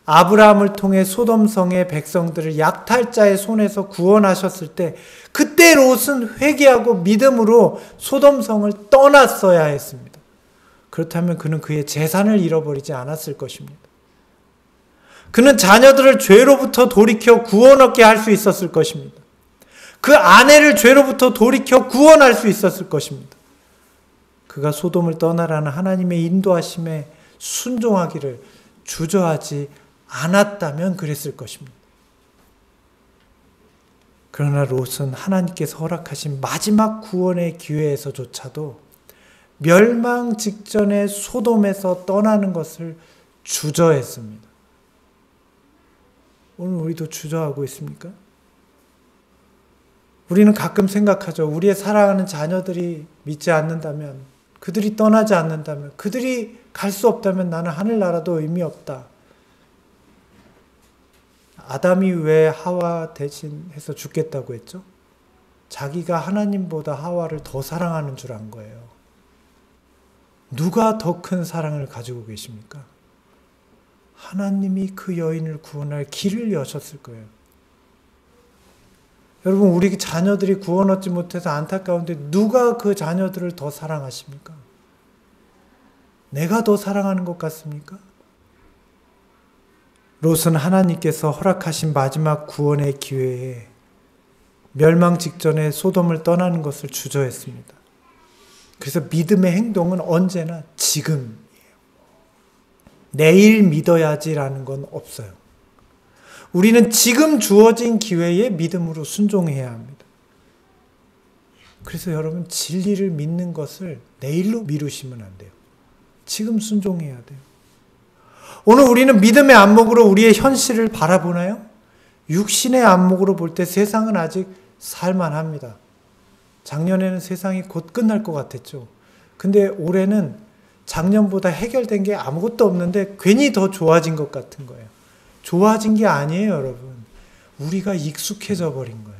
아브라함을 통해 소돔성의 백성들을 약탈자의 손에서 구원하셨을 때 그때 롯은 회개하고 믿음으로 소돔성을 떠났어야 했습니다. 그렇다면 그는 그의 재산을 잃어버리지 않았을 것입니다. 그는 자녀들을 죄로부터 돌이켜 구원 얻게 할 수 있었을 것입니다. 그 아내를 죄로부터 돌이켜 구원할 수 있었을 것입니다. 그가 소돔을 떠나라는 하나님의 인도하심에 순종하기를 주저하지 않았다면 그랬을 것입니다. 그러나 롯은 하나님께서 허락하신 마지막 구원의 기회에서조차도 멸망 직전에 소돔에서 떠나는 것을 주저했습니다. 오늘 우리도 주저하고 있습니까? 우리는 가끔 생각하죠. 우리의 사랑하는 자녀들이 믿지 않는다면, 그들이 떠나지 않는다면, 그들이 갈 수 없다면 나는 하늘나라도 의미 없다. 아담이 왜 하와 대신해서 죽겠다고 했죠? 자기가 하나님보다 하와를 더 사랑하는 줄 안 거예요. 누가 더 큰 사랑을 가지고 계십니까? 하나님이 그 여인을 구원할 길을 여셨을 거예요. 여러분, 우리 자녀들이 구원 얻지 못해서 안타까운데 누가 그 자녀들을 더 사랑하십니까? 내가 더 사랑하는 것 같습니까? 롯은 하나님께서 허락하신 마지막 구원의 기회에 멸망 직전에 소돔을 떠나는 것을 주저했습니다. 그래서 믿음의 행동은 언제나 지금이에요. 내일 믿어야지라는 건 없어요. 우리는 지금 주어진 기회에 믿음으로 순종해야 합니다. 그래서 여러분, 진리를 믿는 것을 내일로 미루시면 안 돼요. 지금 순종해야 돼요. 오늘 우리는 믿음의 안목으로 우리의 현실을 바라보나요? 육신의 안목으로 볼 때 세상은 아직 살만합니다. 작년에는 세상이 곧 끝날 것 같았죠. 근데 올해는 작년보다 해결된 게 아무것도 없는데 괜히 더 좋아진 것 같은 거예요. 좋아진 게 아니에요, 여러분. 우리가 익숙해져 버린 거예요.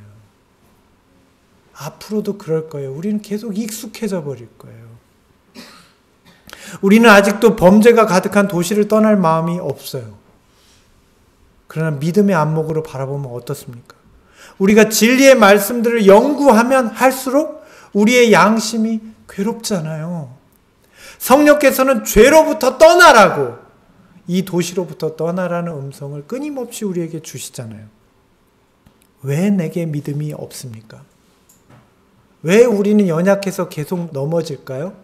앞으로도 그럴 거예요. 우리는 계속 익숙해져 버릴 거예요. 우리는 아직도 범죄가 가득한 도시를 떠날 마음이 없어요. 그러나 믿음의 안목으로 바라보면 어떻습니까? 우리가 진리의 말씀들을 연구하면 할수록 우리의 양심이 괴롭잖아요. 성령께서는 죄로부터 떠나라고, 이 도시로부터 떠나라는 음성을 끊임없이 우리에게 주시잖아요. 왜 내게 믿음이 없습니까? 왜 우리는 연약해서 계속 넘어질까요?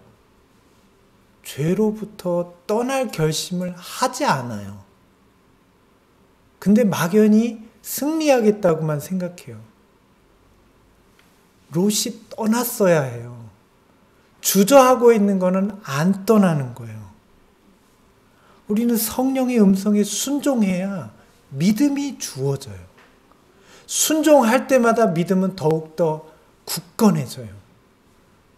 죄로부터 떠날 결심을 하지 않아요. 근데 막연히 승리하겠다고만 생각해요. 롯이 떠났어야 해요. 주저하고 있는 거는 안 떠나는 거예요. 우리는 성령의 음성에 순종해야 믿음이 주어져요. 순종할 때마다 믿음은 더욱더 굳건해져요.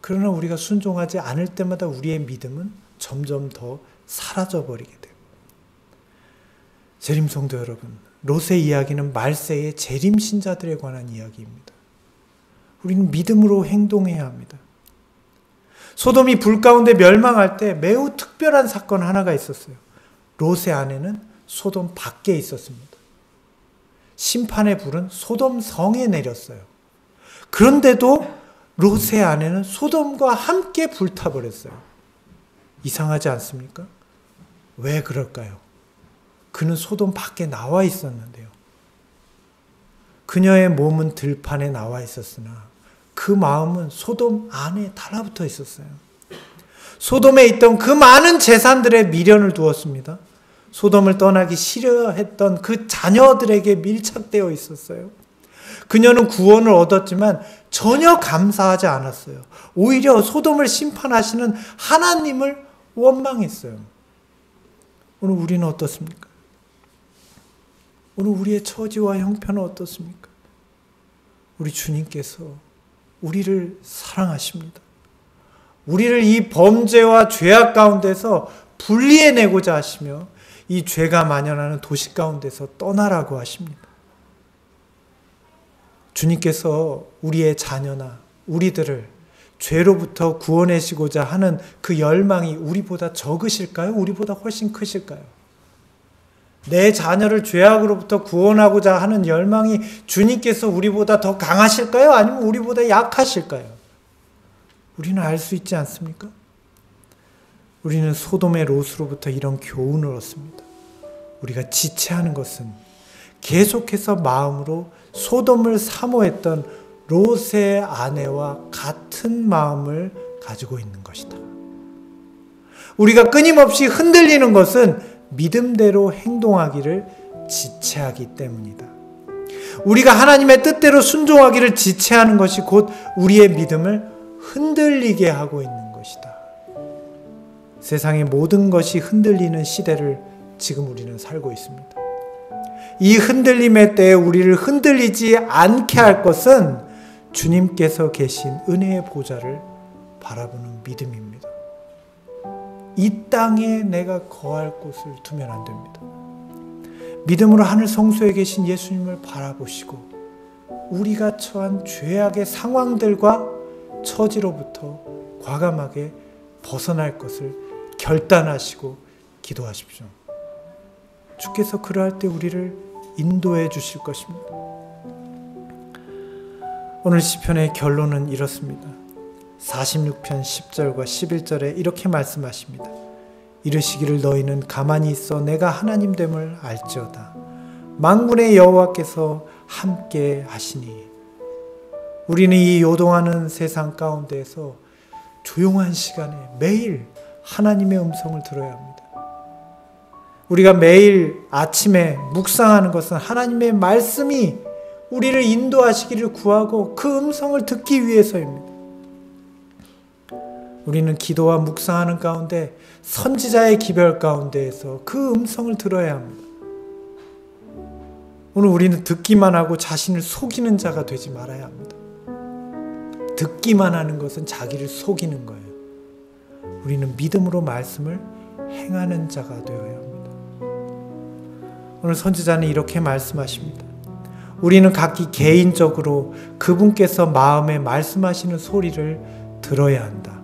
그러나 우리가 순종하지 않을 때마다 우리의 믿음은 점점 더 사라져버리게 돼요. 재림성도 여러분, 롯의 이야기는 말세의 재림신자들에 관한 이야기입니다. 우리는 믿음으로 행동해야 합니다. 소돔이 불 가운데 멸망할 때 매우 특별한 사건 하나가 있었어요. 롯의 아내는 소돔 밖에 있었습니다. 심판의 불은 소돔 성에 내렸어요. 그런데도 롯의 아내는 소돔과 함께 불타버렸어요. 이상하지 않습니까? 왜 그럴까요? 그는 소돔 밖에 나와 있었는데요. 그녀의 몸은 들판에 나와 있었으나 그 마음은 소돔 안에 달라붙어 있었어요. 소돔에 있던 그 많은 재산들에 미련을 두었습니다. 소돔을 떠나기 싫어했던 그 자녀들에게 밀착되어 있었어요. 그녀는 구원을 얻었지만 전혀 감사하지 않았어요. 오히려 소돔을 심판하시는 하나님을 원망했어요. 오늘 우리는 어떻습니까? 오늘 우리의 처지와 형편은 어떻습니까? 우리 주님께서 우리를 사랑하십니다. 우리를 이 범죄와 죄악 가운데서 분리해내고자 하시며 이 죄가 만연하는 도시 가운데서 떠나라고 하십니다. 주님께서 우리의 자녀나 우리들을 죄로부터 구원하시고자 하는 그 열망이 우리보다 적으실까요? 우리보다 훨씬 크실까요? 내 자녀를 죄악으로부터 구원하고자 하는 열망이 주님께서 우리보다 더 강하실까요? 아니면 우리보다 약하실까요? 우리는 알 수 있지 않습니까? 우리는 소돔의 롯으로부터 이런 교훈을 얻습니다. 우리가 지체하는 것은 계속해서 마음으로 소돔을 사모했던 롯의 아내와 같은 마음을 가지고 있는 것이다. 우리가 끊임없이 흔들리는 것은 믿음대로 행동하기를 지체하기 때문이다. 우리가 하나님의 뜻대로 순종하기를 지체하는 것이 곧 우리의 믿음을 흔들리게 하고 있는 것이다. 세상의 모든 것이 흔들리는 시대를 지금 우리는 살고 있습니다. 이 흔들림의 때에 우리를 흔들리지 않게 할 것은 주님께서 계신 은혜의 보좌를 바라보는 믿음입니다. 이 땅에 내가 거할 곳을 두면 안 됩니다. 믿음으로 하늘 성소에 계신 예수님을 바라보시고 우리가 처한 죄악의 상황들과 처지로부터 과감하게 벗어날 것을 결단하시고 기도하십시오. 주께서 그러할 때 우리를 인도해 주실 것입니다. 오늘 시편의 결론은 이렇습니다. 46편 10절과 11절에 이렇게 말씀하십니다. 이르시기를 너희는 가만히 있어 내가 하나님됨을 알지어다. 만군의 여호와께서 함께 하시니. 우리는 이 요동하는 세상 가운데에서 조용한 시간에 매일 하나님의 음성을 들어야 합니다. 우리가 매일 아침에 묵상하는 것은 하나님의 말씀이 우리를 인도하시기를 구하고 그 음성을 듣기 위해서입니다. 우리는 기도와 묵상하는 가운데 선지자의 기별 가운데에서 그 음성을 들어야 합니다. 오늘 우리는 듣기만 하고 자신을 속이는 자가 되지 말아야 합니다. 듣기만 하는 것은 자기를 속이는 거예요. 우리는 믿음으로 말씀을 행하는 자가 되어야 합니다. 오늘 선지자는 이렇게 말씀하십니다. 우리는 각기 개인적으로 그분께서 마음에 말씀하시는 소리를 들어야 한다.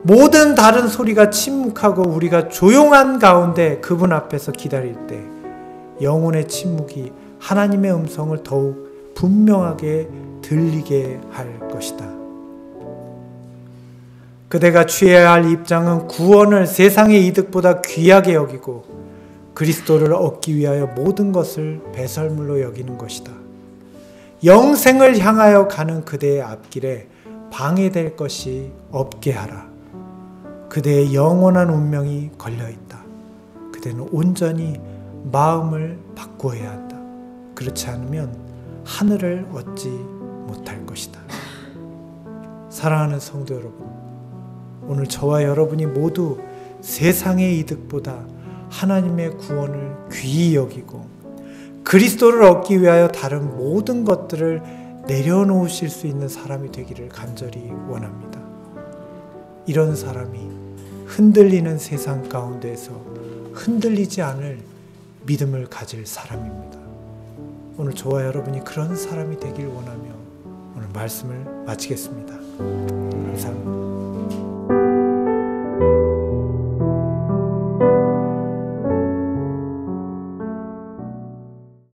모든 다른 소리가 침묵하고 우리가 조용한 가운데 그분 앞에서 기다릴 때 영혼의 침묵이 하나님의 음성을 더욱 분명하게 들리게 할 것이다. 그대가 취해야 할 입장은 구원을 세상의 이득보다 귀하게 여기고 그리스도를 얻기 위하여 모든 것을 배설물로 여기는 것이다. 영생을 향하여 가는 그대의 앞길에 방해될 것이 없게 하라. 그대의 영원한 운명이 걸려있다. 그대는 온전히 마음을 바꾸어야 한다. 그렇지 않으면 하늘을 얻지 못할 것이다. 사랑하는 성도 여러분, 오늘 저와 여러분이 모두 세상의 이득보다 하나님의 구원을 귀히 여기고 그리스도를 얻기 위하여 다른 모든 것들을 내려놓으실 수 있는 사람이 되기를 간절히 원합니다. 이런 사람이 흔들리는 세상 가운데에서 흔들리지 않을 믿음을 가질 사람입니다. 오늘 저와 여러분이 그런 사람이 되길 원하며 오늘 말씀을 마치겠습니다. 항상